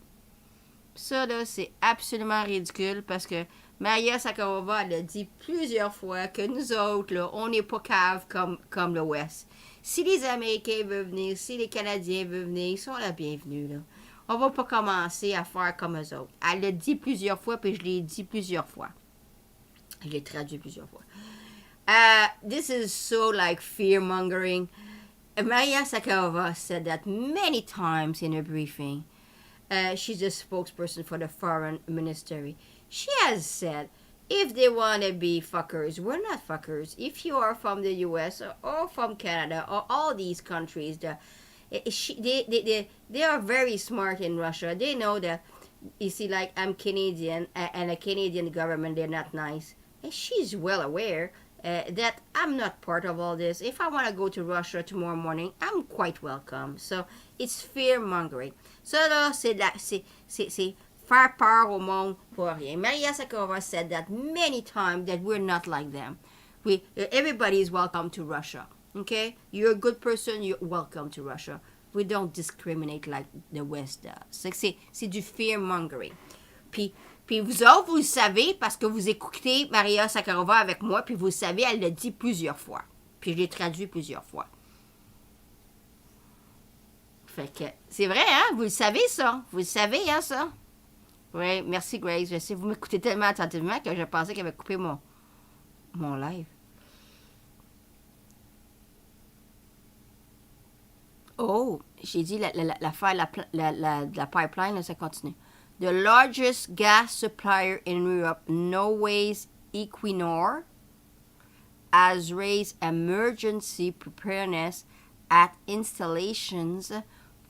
Ça, là, c'est absolument ridicule parce que Maria Sakharova, elle a dit plusieurs fois que nous autres, là, on n'est pas cave comme l'Ouest. Si les Américains veulent venir, si les Canadiens veulent venir, ils sont la bienvenue, là. On va pas commencer à faire comme eux autres. Elle l'a dit plusieurs fois, puis je l'ai dit plusieurs fois. Je l'ai traduit plusieurs fois. This is so like fear-mongering. Maria Sakharova said that many times in her briefing. She's the spokesperson for the foreign ministry. She has said, if they want to be fuckers, we're not fuckers. If you are from the US or from Canada or all these countries, they are very smart in Russia. They know that, you see, like I'm Canadian and a Canadian government, they're not nice. And she's well aware that I'm not part of all this. If I want to go to Russia tomorrow morning, I'm quite welcome. So it's fear-mongering. Ça là, c'est faire peur au monde pour rien. Maria Sakharova said that many times that we're not like them. Everybody is welcome to Russia. Okay? You're a good person, you're welcome to Russia. We don't discriminate like the West does. C'est du fear-mongering. Puis vous autres, vous le savez parce que vous écoutez Maria Sakharova avec moi, puis vous le savez, elle l'a dit plusieurs fois. Puis je l'ai traduit plusieurs fois. Fait que, c'est vrai, hein? Vous le savez, ça. Vous le savez, hein, ça? Oui, merci, Grace. Je sais, vous m'écoutez tellement attentivement que je pensais qu'elle avait coupé mon live. Oh, j'ai dit l'affaire, la pipeline, là, ça continue. The largest gas supplier in Europe, Norway's Equinor, has raised emergency preparedness at installations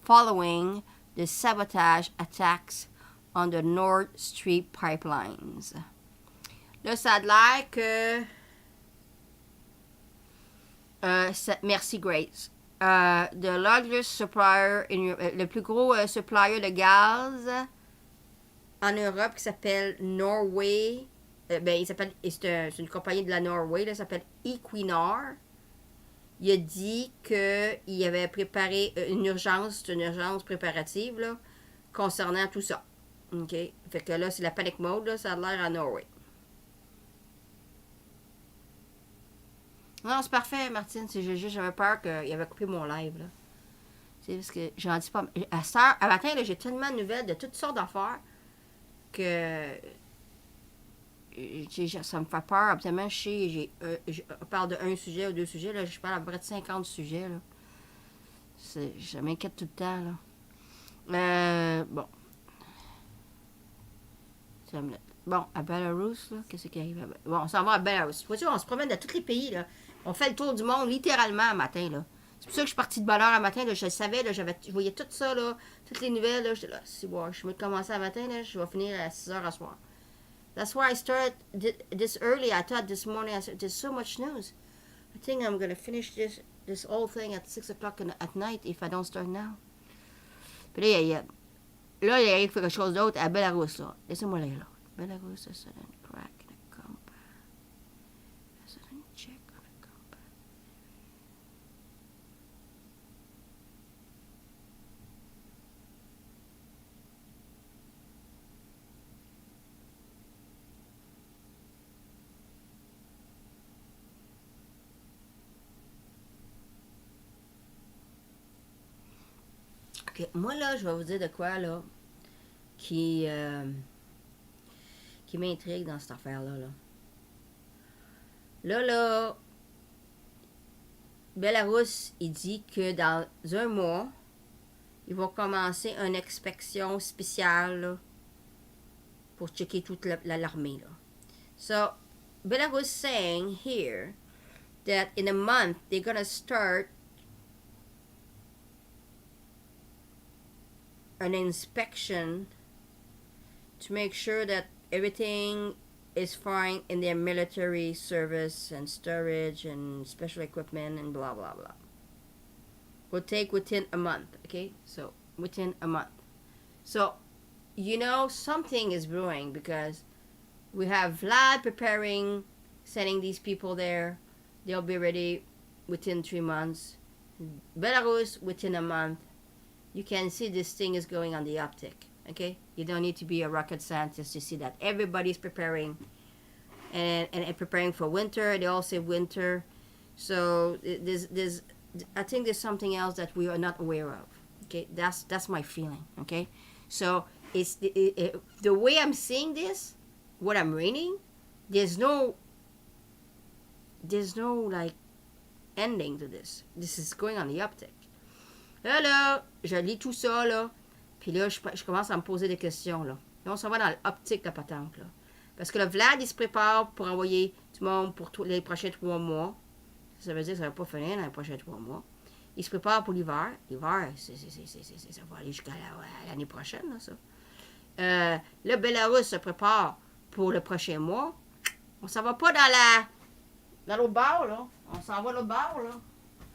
following the sabotage attacks on the Nord Stream pipelines. Là, ça a l'air que... merci, Grace. The largest supplier in Europe, le plus gros supplier de gaz en Europe qui s'appelle Norway. Il s'appelle, c'est une compagnie de la Norway, là, s'appelle Equinor. il a dit qu'il avait préparé une urgence préparative, là, concernant tout ça. OK? Fait que là, c'est la panic mode, là, ça a l'air à Norway. Non, c'est parfait, Martine. C'est juste, j'avais peur qu'il avait coupé mon live, là. C'est parce que j'en dis pas. À matin, là, j'ai tellement de nouvelles de toutes sortes d'affaires que ça me fait peur. Absolument, je parle de un sujet ou deux sujets, là, je parle à peu près de 50 sujets, là. Ça m'inquiète tout le temps, là. Bon. Bon, à Belarus, là, qu'est-ce qui arrive? Bon, on s'en va à Belarus. Vois-tu, on se promène dans tous les pays, là. On fait le tour du monde, littéralement, un matin, là. C'est pour ça que je suis partie de bonne heure un matin, là. Je le savais, là, je voyais tout ça, là, toutes les nouvelles, là. J'étais là, si bon, je vais commencer un matin, là, je vais finir à 6 heures à soir. That's why I started this early. I thought this morning, there's so much news. I think I'm going to finish this whole thing at 6 o'clock at night if I don't start now. Puis là, il arrive quelque chose d'autre à Belarus, là. Laissez-moi aller, là. Belarus, a sudden crack in a compact. A sudden check on a compact. OK, moi, là, je vais vous dire de quoi, là, qui m'intrigue dans cette affaire-là. Là, Belarus, il dit que dans un mois, ils vont commencer une inspection spéciale, là, pour checker toute l'armée, là. So, Belarus saying here that in a month, they're gonna start an inspection to make sure that everything is fine in their military service and storage and special equipment and blah blah blah. Will take within a month, okay? So within a month. So you know something is brewing because we have Vlad preparing, sending these people there. They'll be ready within 3 months. Belarus within a month. You can see this thing is going on the uptick. Okay, you don't need to be a rocket scientist to see that everybody's preparing and preparing for winter. They all say winter, so there's I think there's something else that we are not aware of. Okay, that's my feeling. Okay, so it's the way I'm seeing this, what I'm reading. There's no like ending to this. This is going on the uptick. Là, je lis tout ça là. Puis là, je commence à me poser des questions, là. Là, on s'en va dans l'optique de patente, là. Parce que le Vlad, il se prépare pour envoyer du monde pour les prochains 3 mois. Ça veut dire que ça ne va pas finir dans les prochains 3 mois. Il se prépare pour l'hiver. L'hiver, ça va aller jusqu'à l'année prochaine, là, ça. Le Belarus se prépare pour le prochain mois. On s'en va pas dans l'autre bord, là. On s'en va l'autre bord, là.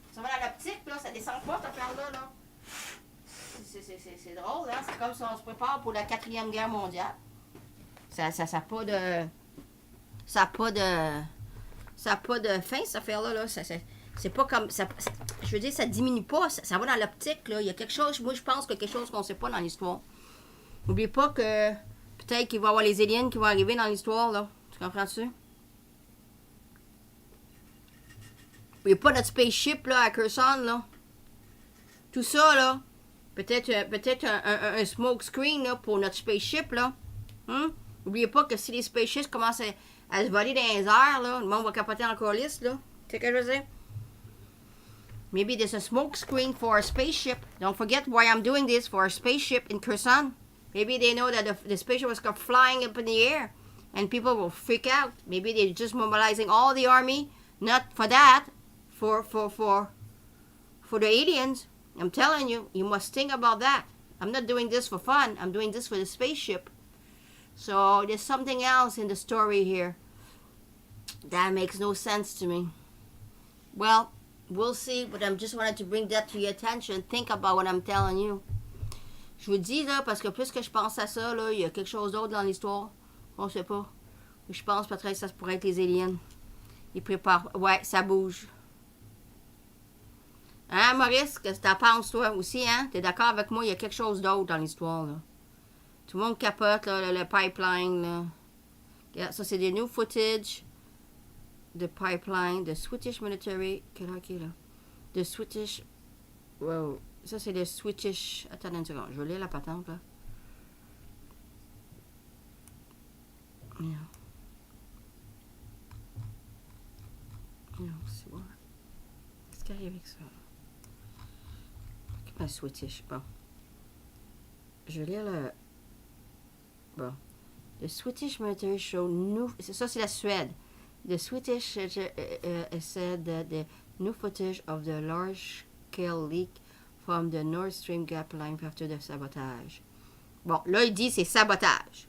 On s'en va dans l'optique, là. Ça descend pas, cette affaire-là, là. C'est drôle, hein? C'est comme si on se prépare pour la 4e guerre mondiale. Ça n'a pas de... Ça n'a pas de fin, cette affaire-là. Là. C'est pas comme... je veux dire, ça diminue pas. Ça va dans l'optique, là. Il y a quelque chose... Moi, je pense qu'il y a quelque chose qu'on ne sait pas dans l'histoire. N'oubliez pas que... Peut-être qu'il va y avoir les aliens qui vont arriver dans l'histoire, là. Tu comprends-tu? Il n'y a pas notre spaceship, là, à Kherson, là. Tout ça, là. Peut-être un smoke screen là, pour notre spaceship, là. N'oubliez pas que si les spaceships commencent à se voler dans les airs, là, le monde va capoter encore liste, là. C'est ce que je veux dire? Maybe there's a smoke screen for a spaceship. Don't forget why I'm doing this for a spaceship in Kherson. Maybe they know that the spaceship was flying up in the air and people will freak out. Maybe they're just mobilizing all the army, not for that, for the aliens. I'm telling you, you must think about that. I'm not doing this for fun. I'm doing this for the spaceship. So there's something else in the story here that makes no sense to me. Well, we'll see, but I just wanted to bring that to your attention. Think about what I'm telling you. Je vous dis, là, parce que plus que je pense à ça, là, il y a quelque chose d'autre dans l'histoire. On sait pas. Je pense peut-être que ça pourrait être les aliens. Ils préparent. Ouais, ça bouge. Hein, Maurice, qu'est-ce que t'en penses, toi, aussi, hein? T'es d'accord avec moi? Il y a quelque chose d'autre dans l'histoire, là. Tout le monde capote, là, le pipeline, là. Regarde, ça, c'est des new footage de pipeline, de Swedish military. Quelle heure qu'il est, là? De Swedish... Wow. Ça, c'est le Swedish... Attends une seconde, je vais lire la patente, là. Yeah. C'est bon. Qu'est-ce qui arrive avec ça? Un Swedish, bon. Je vais lire le... Bon. The Swedish military show new... Ça, c'est la Suède. The Swedish said that the new footage of the large-scale leak from the Nord Stream gap line after the sabotage. Bon, là, il dit c'est sabotage.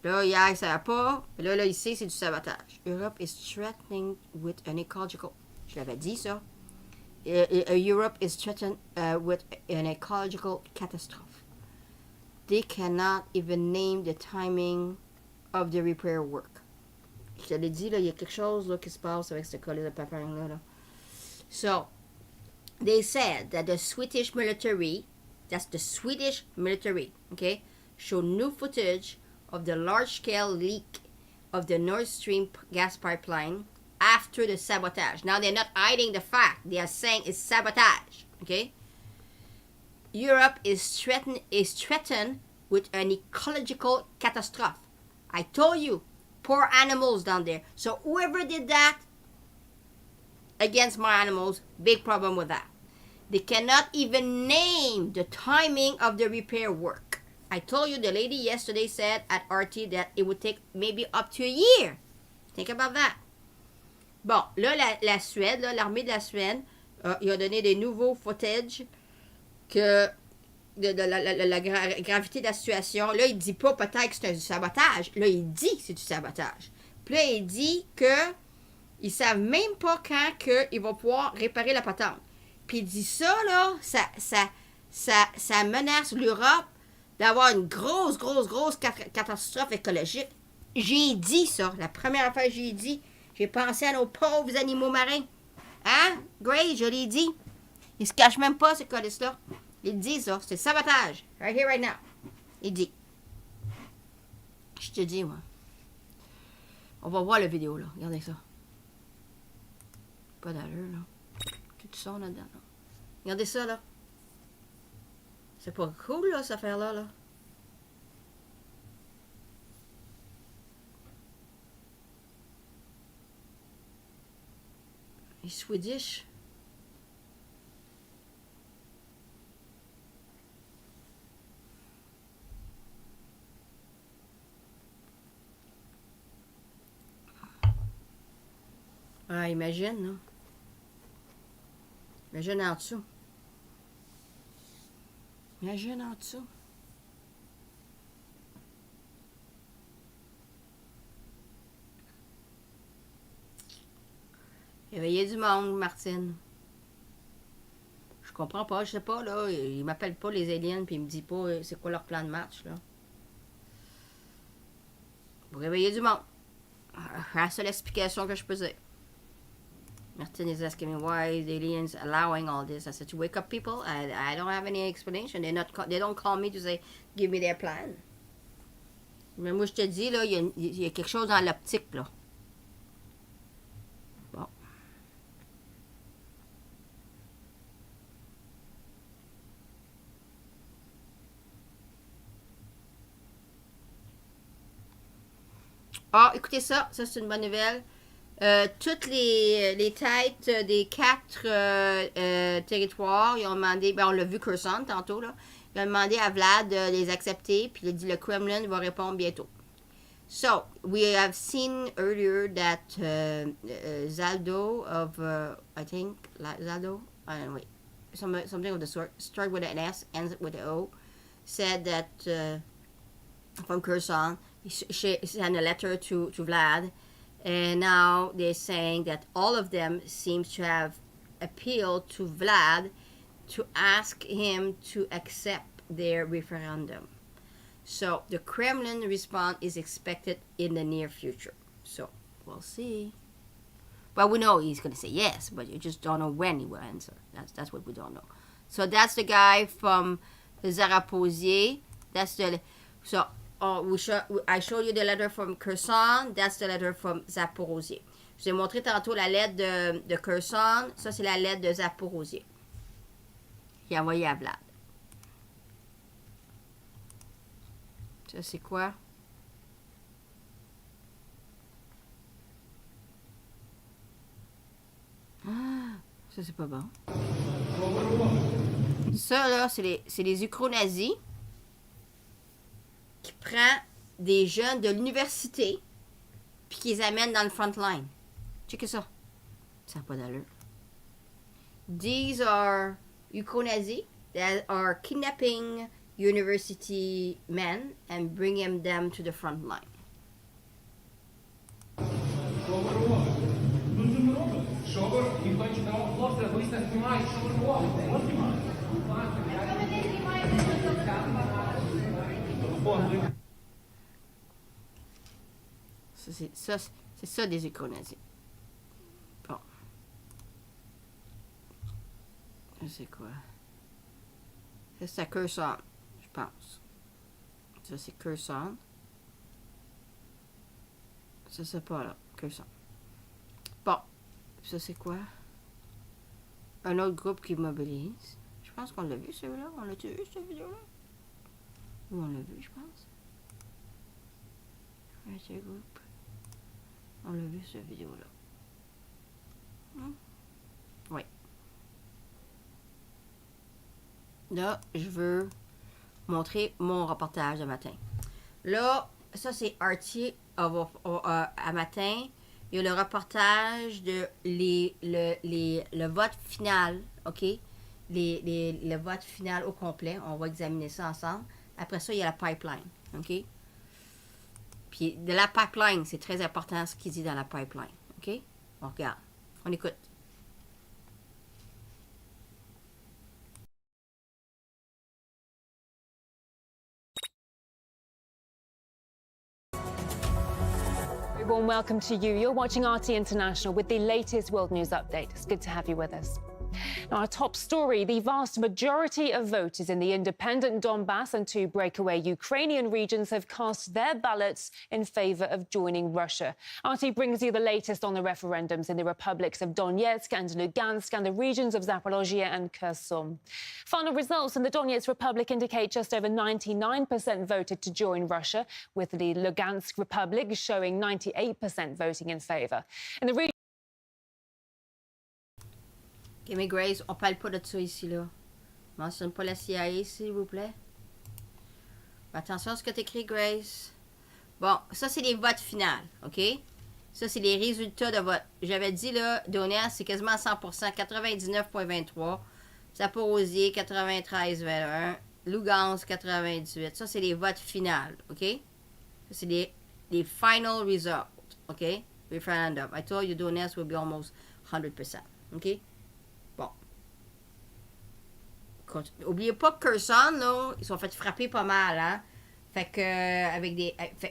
Là, hier, il savait pas. Là, ici, c'est du sabotage. Europe is threatening with an ecological... Je l'avais dit, ça. Europe is threatened with an ecological catastrophe. They cannot even name the timing of the repair work. Je te l'ai dit, là, il y a quelque chose là, qui se passe avec ce collet de papier-là. Là. So, they said that the Swedish military, that's the Swedish military, okay, showed new footage of the large-scale leak of the Nord Stream gas pipeline after the sabotage. Now, they're not hiding the fact. They are saying it's sabotage, okay? Europe is threatened with an ecological catastrophe. I told you, poor animals down there. So whoever did that against my animals, big problem with that. They cannot even name the timing of the repair work. I told you the lady yesterday said at RT that it would take maybe up to a year. Think about that. Bon, là, la Suède, l'armée de la Suède, il a donné des nouveaux footage que de la gravité de la situation. Là, il dit pas peut-être que c'est du sabotage. Là, il dit que c'est du sabotage. Puis là, il dit que ils savent même pas quand ils vont pouvoir réparer la patente. Puis il dit ça, là, ça menace l'Europe d'avoir une grosse catastrophe écologique. J'ai dit ça. La première fois que j'ai dit, j'ai pensé à nos pauvres animaux marins. Hein? Great, je l'ai dit. Ils se cachent même pas, ces colis-là. Ils disent ça. C'est sabotage. Right here, right now. Il dit. Je te dis, moi. On va voir la vidéo, là. Regardez ça. Pas d'allure, là. Tout ça là-dedans, là. Regardez ça, là. C'est pas cool, là, cette affaire-là, là. Les Swedish. Ah, imagine, là. Imagine en dessous. Imagine en dessous. Réveiller du monde, Martine. Je comprends pas, je sais pas, là. Ils m'appellent pas les aliens, puis ils me disent pas c'est quoi leur plan de match, là. Pour réveiller du monde. C'est la seule explication que je peux dire. Martin is asking me why the aliens allowing all this. I said to wake up people. I don't have any explanation. They don't call me to say give me their plan. Mais moi je te dis là, il y a quelque chose dans l'optique là. Bon. Ah, écoutez ça. Ça c'est une bonne nouvelle. Toutes les têtes des 4 territoires, ils ont demandé, ben on l'a vu Kherson tantôt, là, ils ont demandé à Vlad de les accepter, puis il a dit le Kremlin va répondre bientôt. So, we have seen earlier that Zaldo of, I think, Zaldo, wait, something of the sort, start with an S, ends with an O, said that from Kherson, he sent a letter to Vlad. And now they're saying that all of them seem to have appealed to Vlad to ask him to accept their referendum. So the Kremlin response is expected in the near future. So we'll see. Well, we know he's going to say yes, but you just don't know when he will answer. That's what we don't know. So that's the guy from Zaporozhye. That's the... So I showed you the letter from Kherson. That's the letter from Zaporozhye. Je vous ai montré tantôt la lettre de Kherson. Ça, c'est la lettre de Zaporozhye. Il a envoyé à Vlad. Ça, c'est quoi? Ah, ça, c'est pas bon. Ça, là, c'est les Ukro-nazis qui prennent des jeunes de l'université puis qui les amènent dans le front line. Checkez ça. Ça n'a pas d'allure. These are Ukro-nazis that are kidnapping university men and bringing them to the front line. C'est ça des Ukro-nazis. Bon. C'est quoi? Ça, c'est Kherson, je pense. Ça, c'est Kherson. Ça, c'est pas là. Kherson. Bon. Ça, c'est quoi? Un autre groupe qui mobilise. Je pense qu'on l'a vu, celui-là. On l'a-tu vu, cette vidéo-là? Ou on l'a vu, je pense. Right group. On l'a vu, cette vidéo-là. Oui. Là, je veux montrer mon reportage de matin. Là, ça, c'est RT à matin. Il y a le reportage de le vote final, OK? Le vote final au complet. On va examiner ça ensemble. Après ça, il y a la pipeline, OK? Puis de la pipeline, c'est très important ce qu'il dit dans la pipeline, OK? On regarde. On écoute. A warm welcome to you. You're watching RT International with the latest world news update. It's good to have you with us. Now, our top story, the vast majority of voters in the independent Donbass and two breakaway Ukrainian regions have cast their ballots in favour of joining Russia. RT brings you the latest on the referendums in the republics of Donetsk and Lugansk and the regions of Zaporozhye and Kherson. Final results in the Donetsk Republic indicate just over 99% voted to join Russia, with the Lugansk Republic showing 98% voting in favour. In the region... OK, mais Grace, on parle pas de ça ici, là. Mentionne pas la CIA, s'il vous plaît. Attention à ce que t'écris, Grace. Bon, ça, c'est les votes finales, OK? Ça, c'est les résultats de vote. J'avais dit, là, Donetsk, c'est quasiment 100%, 99,23. Zaporozhye, 93,21. Lugansk, 98. Ça, c'est les votes finales, OK? Ça, c'est les final results, OK? Referendum. I told you Donetsk will be almost 100%, OK? Bon. Oubliez pas que Kherson, là, ils sont fait frapper pas mal, hein? Fait que,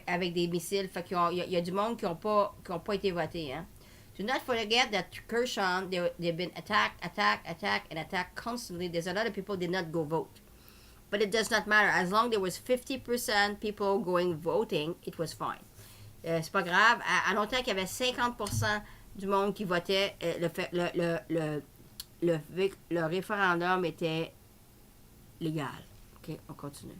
avec des missiles, fait qu'il y a du monde qui n'ont pas été votés, hein? Do not forget that Kherson, they've been attacked constantly. There's a lot of people did not go vote. But it does not matter. As long as there was 50% people going voting, it was fine. C'est pas grave. À longtemps qu'il y avait 50% du monde qui votait, le référendum était légal. OK, on continue.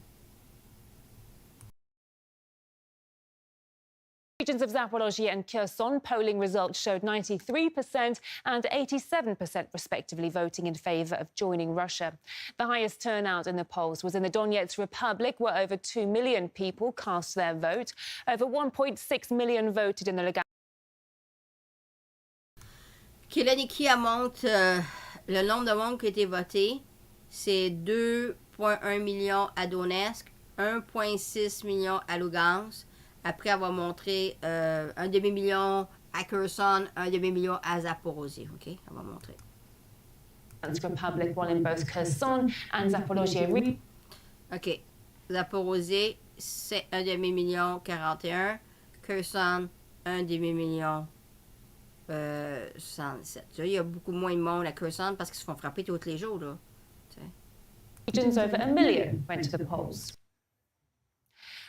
Regions of Zaporozhye and Kherson, polling results showed 93% and 87% respectively voting in favour of joining Russia. The highest turnout in the polls was in the Donetsk Republic, where over 2 million people cast their vote. Over 1.6 million voted in the Lugansk. Kiloniki montre le nombre de monde qui a été voté. C'est 2,1 millions à Donetsk, 1,6 millions à Lugansk. Après avoir montré un demi-million à Kherson, un demi-million à Zaporozhye. OK? On va montrer. Republic, one in both Kherson and Zaporozhye. OK. Zaporozhye, c'est un demi-million 41. Kherson, un demi-million 67. Il y a beaucoup moins de monde à Kherson parce qu'ils se font frapper tous les jours, là. Regions, over 1 million went to the polls.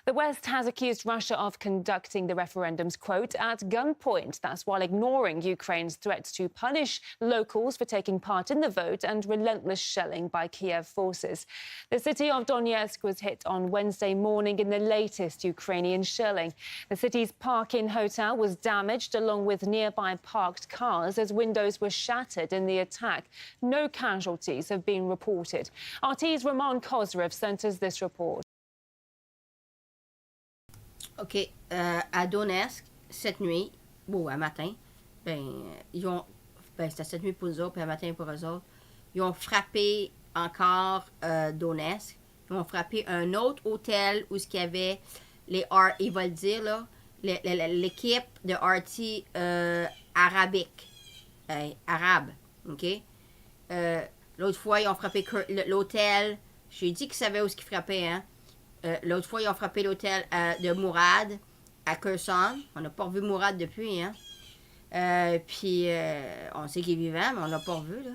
The West has accused Russia of conducting the referendums, quote, at gunpoint. That's while ignoring Ukraine's threats to punish locals for taking part in the vote and relentless shelling by Kiev forces. The city of Donetsk was hit on Wednesday morning in the latest Ukrainian shelling. The city's Park-Inn hotel was damaged along with nearby parked cars as windows were shattered in the attack. No casualties have been reported. RT's Roman Kozrev sent us this report. OK. À Donetsk, cette nuit, ou à matin, c'était cette nuit pour nous autres, puis à matin pour eux autres, ils ont frappé encore Donetsk. Ils ont frappé un autre hôtel où il y avait ils vont le dire, là, l'équipe de RT arabique. Arabe. OK? L'autre fois, ils ont frappé l'hôtel. J'ai dit qu'ils savaient où ils frappaient, hein? L'autre fois, ils ont frappé l'hôtel de Mourad à Kherson. On n'a pas revu Mourad depuis, hein. Puis, on sait qu'il est vivant, mais on l'a pas revu, là.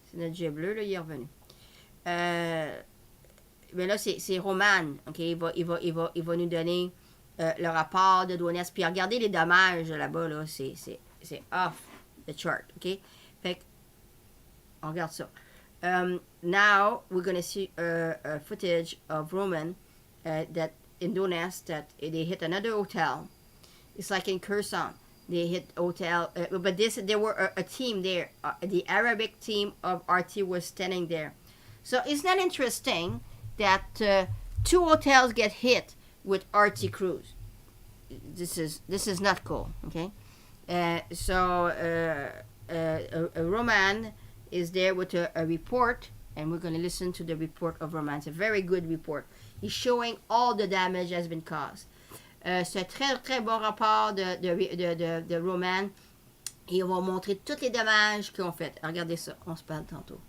C'est notre jet bleu, là, il est revenu. Mais là, c'est Roman, OK? Il va nous donner le rapport de Donetsk. Puis, regardez les dommages là-bas, là. C'est off the chart, OK? Fait on regarde ça. Now we're going to see footage of Roman that in Donetsk that they hit another hotel. It's like in Kherson, they hit hotel, but there were a team there. The Arabic team of RT was standing there. So it's not interesting that 2 hotels get hit with RT crews. This is not cool. Okay, Roman is there with a report, and we're going to listen to the report of Roman. It's a very good report. He's showing all the damage has been caused. C'est un très, très bon rapport de Roman. Il va montrer tous les dommages qu'ils ont fait. Regardez ça, on se parle tantôt.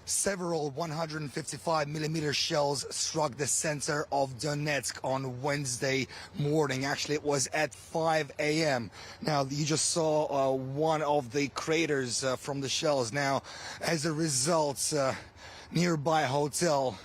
Several 155mm shells struck the center of Donetsk on Wednesday morning. Actually, it was at 5 a.m. Now, you just saw one of the craters from the shells. Now, as a result, nearby hotel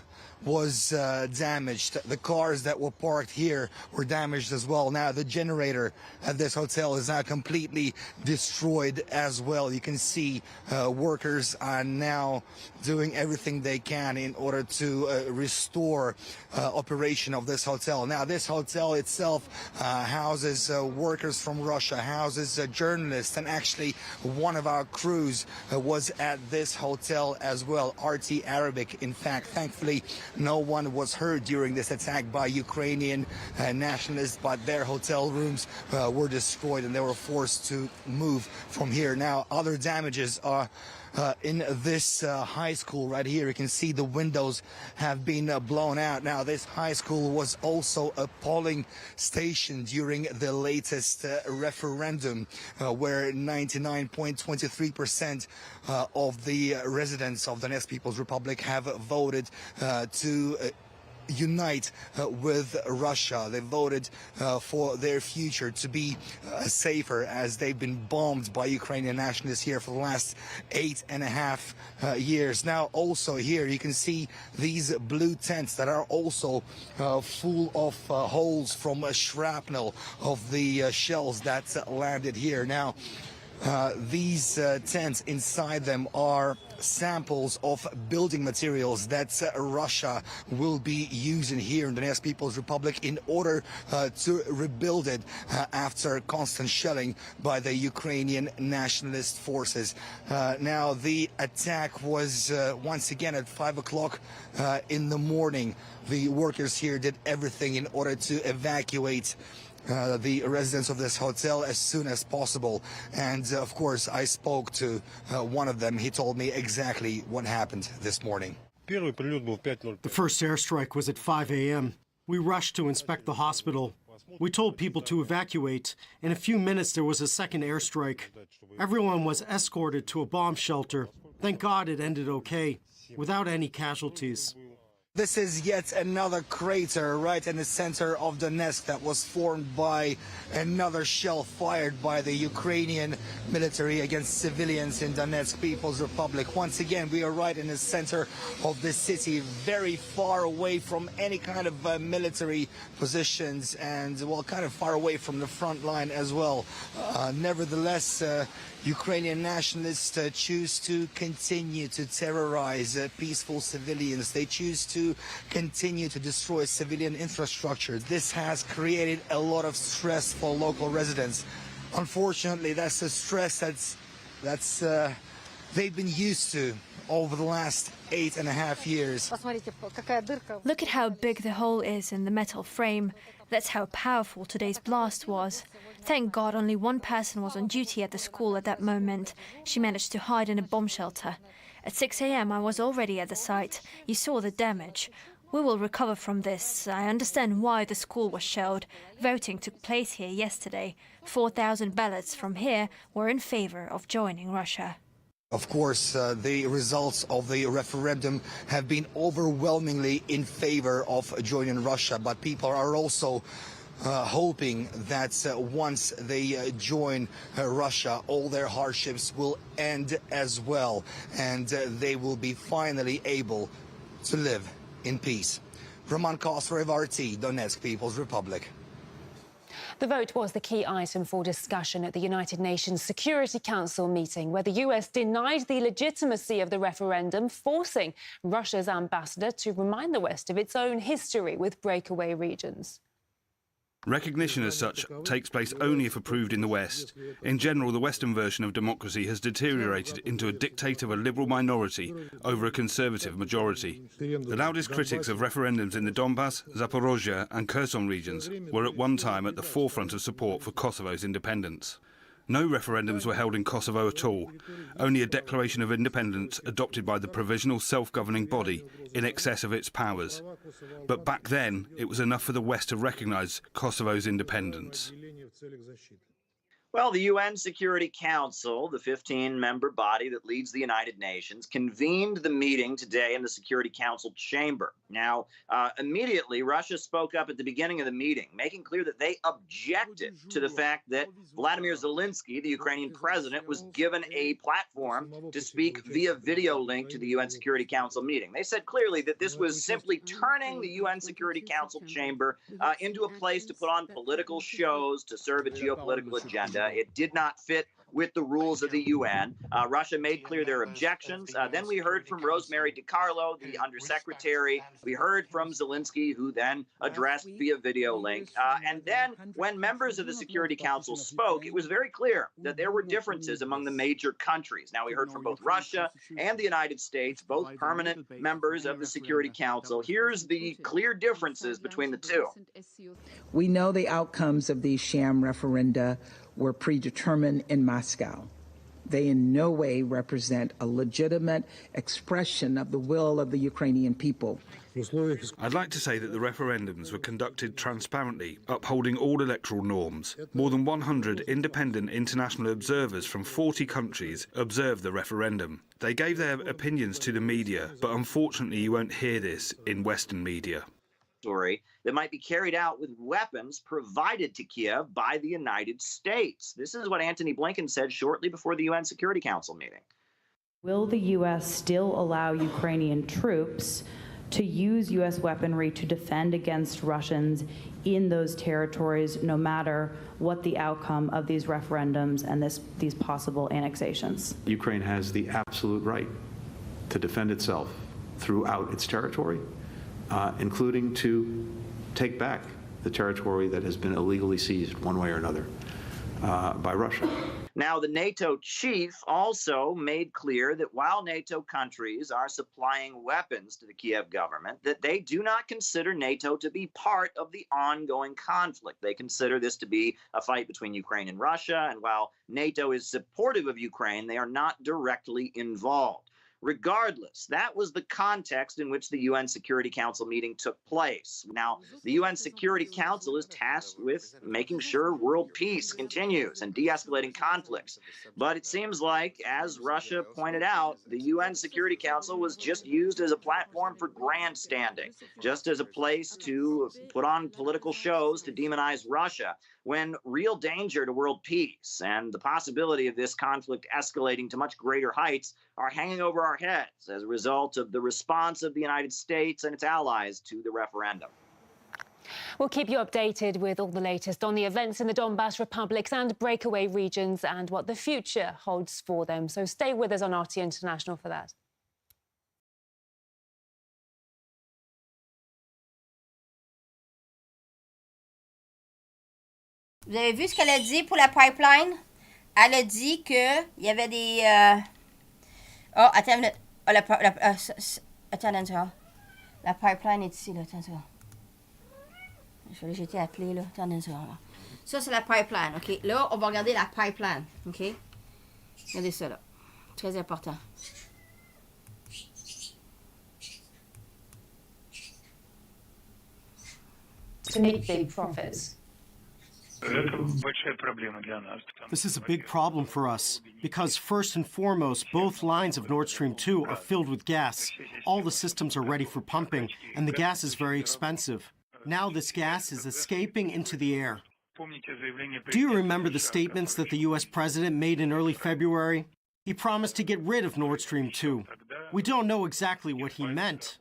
was damaged. The cars that were parked here were damaged as well. Now the generator at this hotel is now completely destroyed as well. You can see workers are now doing everything they can in order to restore operation of this hotel. Now this hotel itself houses workers from Russia, houses journalists, and actually one of our crews was at this hotel as well, RT Arabic. In fact, thankfully, no one was hurt during this attack by Ukrainian nationalists, but their hotel rooms were destroyed and they were forced to move from here. Now, other damages are in this high school right here. You can see the windows have been blown out. Now, this high school was also a polling station during the latest referendum, where 99.23% of the residents of the Donetsk People's Republic have voted to unite with Russia. They voted for their future to be safer, as they've been bombed by Ukrainian nationalists here for the last 8.5 years. Now also here you can see these blue tents that are also full of holes from shrapnel of the shells that landed here. Now these tents, inside them are samples of building materials that Russia will be using here in the Donetsk People's Republic in order to rebuild it after constant shelling by the Ukrainian nationalist forces. Now the attack was once again at 5 o'clock in the morning. The workers here did everything in order to evacuate the residents of this hotel as soon as possible. And of course, I spoke to one of them. He told me exactly what happened this morning. The first airstrike was at 5 a.m. We rushed to inspect the hospital. We told people to evacuate. In a few minutes, there was a second airstrike. Everyone was escorted to a bomb shelter. Thank God it ended okay, without any casualties. This is yet another crater right in the center of Donetsk that was formed by another shell fired by the Ukrainian military against civilians in Donetsk People's Republic. Once again, we are right in the center of the city, very far away from any kind of military positions and, well, kind of far away from the front line as well. Nevertheless, Ukrainian nationalists choose to continue to terrorize peaceful civilians. They choose to continue to destroy civilian infrastructure. This has created a lot of stress for local residents. Unfortunately, that's a stress that's they've been used to over the last 8.5 years. Look at how big the hole is in the metal frame. That's how powerful today's blast was. Thank God only one person was on duty at the school at that moment. She managed to hide in a bomb shelter. At 6 a.m. I was already at the site. You saw the damage. We will recover from this. I understand why the school was shelled. Voting took place here yesterday. 4,000 ballots from here were in favor of joining Russia. Of course, the results of the referendum have been overwhelmingly in favor of joining Russia, but people are also hoping that once they join Russia, all their hardships will end as well, and they will be finally able to live in peace. Roman Kosarev, RT, Donetsk People's Republic. The vote was the key item for discussion at the United Nations Security Council meeting, where the US denied the legitimacy of the referendum, forcing Russia's ambassador to remind the West of its own history with breakaway regions. Recognition as such takes place only if approved in the West. In general, the Western version of democracy has deteriorated into a dictate of a liberal minority over a conservative majority. The loudest critics of referendums in the Donbass, Zaporozhye and Kherson regions were at one time at the forefront of support for Kosovo's independence. No referendums were held in Kosovo at all, only a declaration of independence adopted by the provisional self-governing body in excess of its powers. But back then, it was enough for the West to recognise Kosovo's independence. Well, the UN Security Council, the 15-member body that leads the United Nations, convened the meeting today in the Security Council chamber. Now, immediately, Russia spoke up at the beginning of the meeting, making clear that they objected to the fact that Vladimir Zelensky, the Ukrainian president, was given a platform to speak via video link to the UN Security Council meeting. They said clearly that this was simply turning the UN Security Council chamber into a place to put on political shows to serve a geopolitical agenda. It did not fit with the rules of the UN. Russia made clear their objections. Then we heard from Rosemary DiCarlo, the undersecretary. We heard from Zelensky, who then addressed via video link. And then when members of the Security Council spoke, it was very clear that there were differences among the major countries. Now, we heard from both Russia and the United States, both permanent members of the Security Council. Here's the clear differences between the two. We know the outcomes of these sham referenda were predetermined in Moscow. They in no way represent a legitimate expression of the will of the Ukrainian people. I'd like to say that the referendums were conducted transparently, upholding all electoral norms. More than 100 independent international observers from 40 countries observed the referendum. They gave their opinions to the media, but unfortunately you won't hear this in Western media. That might be carried out with weapons provided to Kiev by the United States. This is what Antony Blinken said shortly before the UN Security Council meeting. Will the U.S. still allow Ukrainian troops to use U.S. weaponry to defend against Russians in those territories, no matter what the outcome of these referendums and these possible annexations? Ukraine has the absolute right to defend itself throughout its territory, including to take back the territory that has been illegally seized one way or another by Russia. Now, the NATO chief also made clear that while NATO countries are supplying weapons to the Kiev government, that they do not consider NATO to be part of the ongoing conflict. They consider this to be a fight between Ukraine and Russia, and while NATO is supportive of Ukraine, they are not directly involved. Regardless, that was the context in which the UN Security Council meeting took place. Now, the UN Security Council is tasked with making sure world peace continues and de-escalating conflicts. But it seems like, as Russia pointed out, the UN Security Council was just used as a platform for grandstanding, just as a place to put on political shows to demonize Russia, when real danger to world peace and the possibility of this conflict escalating to much greater heights are hanging over our heads as a result of the response of the United States and its allies to the referendum. We'll keep you updated with all the latest on the events in the Donbas republics and breakaway regions and what the future holds for them. So stay with us on RT International for that. Vous avez vu ce qu'elle a dit pour la pipeline? Elle a dit qu'il y avait des... Oh, attends une minute. Oh, attends une seconde. La pipeline est ici, là. Attends une seconde. J'ai été appelé, là. Attends une seconde. Là. Ça, c'est la pipeline, OK? Là, on va regarder la pipeline, OK? Regardez ça, là. Très important. To make big profits. This is a big problem for us because, first and foremost, both lines of Nord Stream 2 are filled with gas. All the systems are ready for pumping, and the gas is very expensive. Now this gas is escaping into the air. Do you remember the statements that the U.S. president made in early February? He promised to get rid of Nord Stream 2. We don't know exactly what he meant.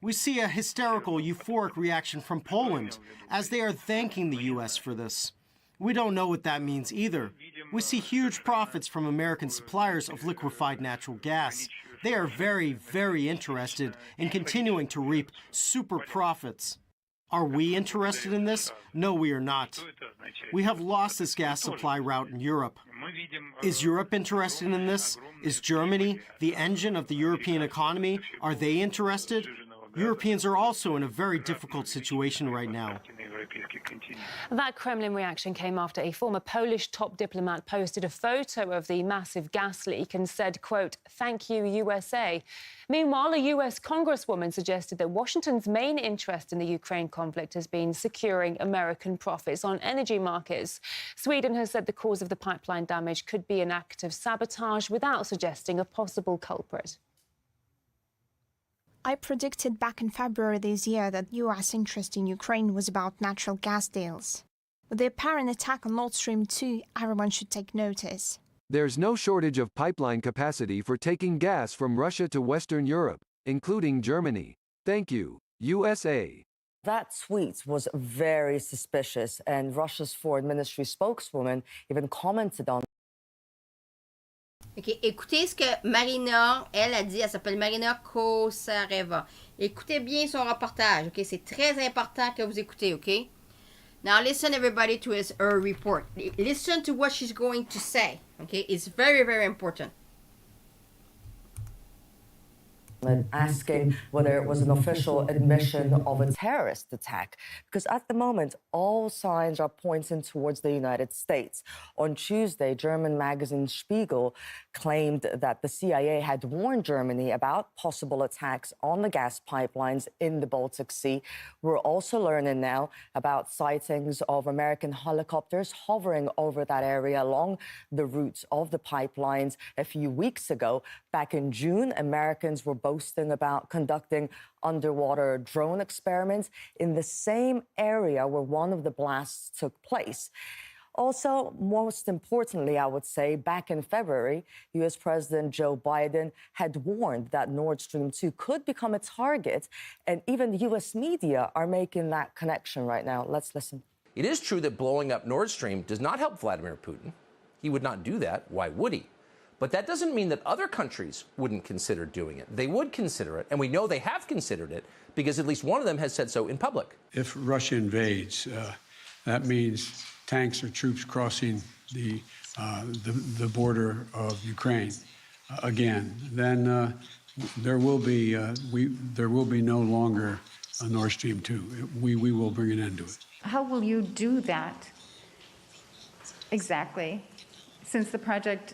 We see a hysterical, euphoric reaction from Poland, as they are thanking the U.S. for this. We don't know what that means either. We see huge profits from American suppliers of liquefied natural gas. They are very, very interested in continuing to reap super profits. Are we interested in this? No, we are not. We have lost this gas supply route in Europe. Is Europe interested in this? Is Germany, the engine of the European economy, are they interested? Europeans are also in a very difficult situation right now. That Kremlin reaction came after a former Polish top diplomat posted a photo of the massive gas leak and said, quote, "Thank you, USA." Meanwhile, a US congresswoman suggested that Washington's main interest in the Ukraine conflict has been securing American profits on energy markets. Sweden has said the cause of the pipeline damage could be an act of sabotage without suggesting a possible culprit. I predicted back in February this year that US interest in Ukraine was about natural gas deals. With the apparent attack on Nord Stream 2, everyone should take notice. There's no shortage of pipeline capacity for taking gas from Russia to Western Europe, including Germany. Thank you, USA. That tweet was very suspicious, and Russia's foreign ministry spokeswoman even commented on. OK, écoutez ce que Marina, elle a dit. Elle s'appelle Marina Kosareva. Écoutez bien son reportage, OK? C'est très important que vous écoutez, OK? Now listen, everybody, to her report. Listen to what she's going to say, OK? It's very, very important. Asking whether it was an official admission of a terrorist attack, because at the moment, all signs are pointing towards the United States. On Tuesday, German magazine Spiegel claimed that the CIA had warned Germany about possible attacks on the gas pipelines in the Baltic Sea. We're also learning now about sightings of American helicopters hovering over that area along the route of the pipelines a few weeks ago. Back in June, Americans were boasting about conducting underwater drone experiments in the same area where one of the blasts took place. Also, most importantly, I would say, back in February, U.S. President Joe Biden had warned that Nord Stream 2 could become a target, and even the U.S. media are making that connection right now. Let's listen. It is true that blowing up Nord Stream does not help Vladimir Putin. He would not do that. Why would he? But that doesn't mean that other countries wouldn't consider doing it. They would consider it, and we know they have considered it because at least one of them has said so in public. If Russia invades, that means tanks or troops crossing the border of Ukraine again. Then there will be no longer a Nord Stream 2. We will bring an end to it. How will you do that exactly, since the project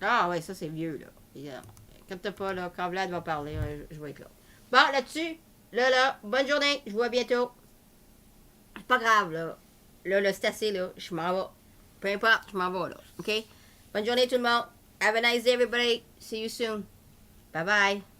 Ah ouais, ça c'est vieux, là. Évidemment. Inquiète pas, là, quand Vlad va parler, je vais être là. Bon, là-dessus, là, bonne journée, je vous vois bientôt. C'est pas grave, là. Là, c'est assez, là, je m'en vais. Peu importe, je m'en vais, là, OK? Bonne journée tout le monde. Have a nice day, everybody. See you soon. Bye-bye.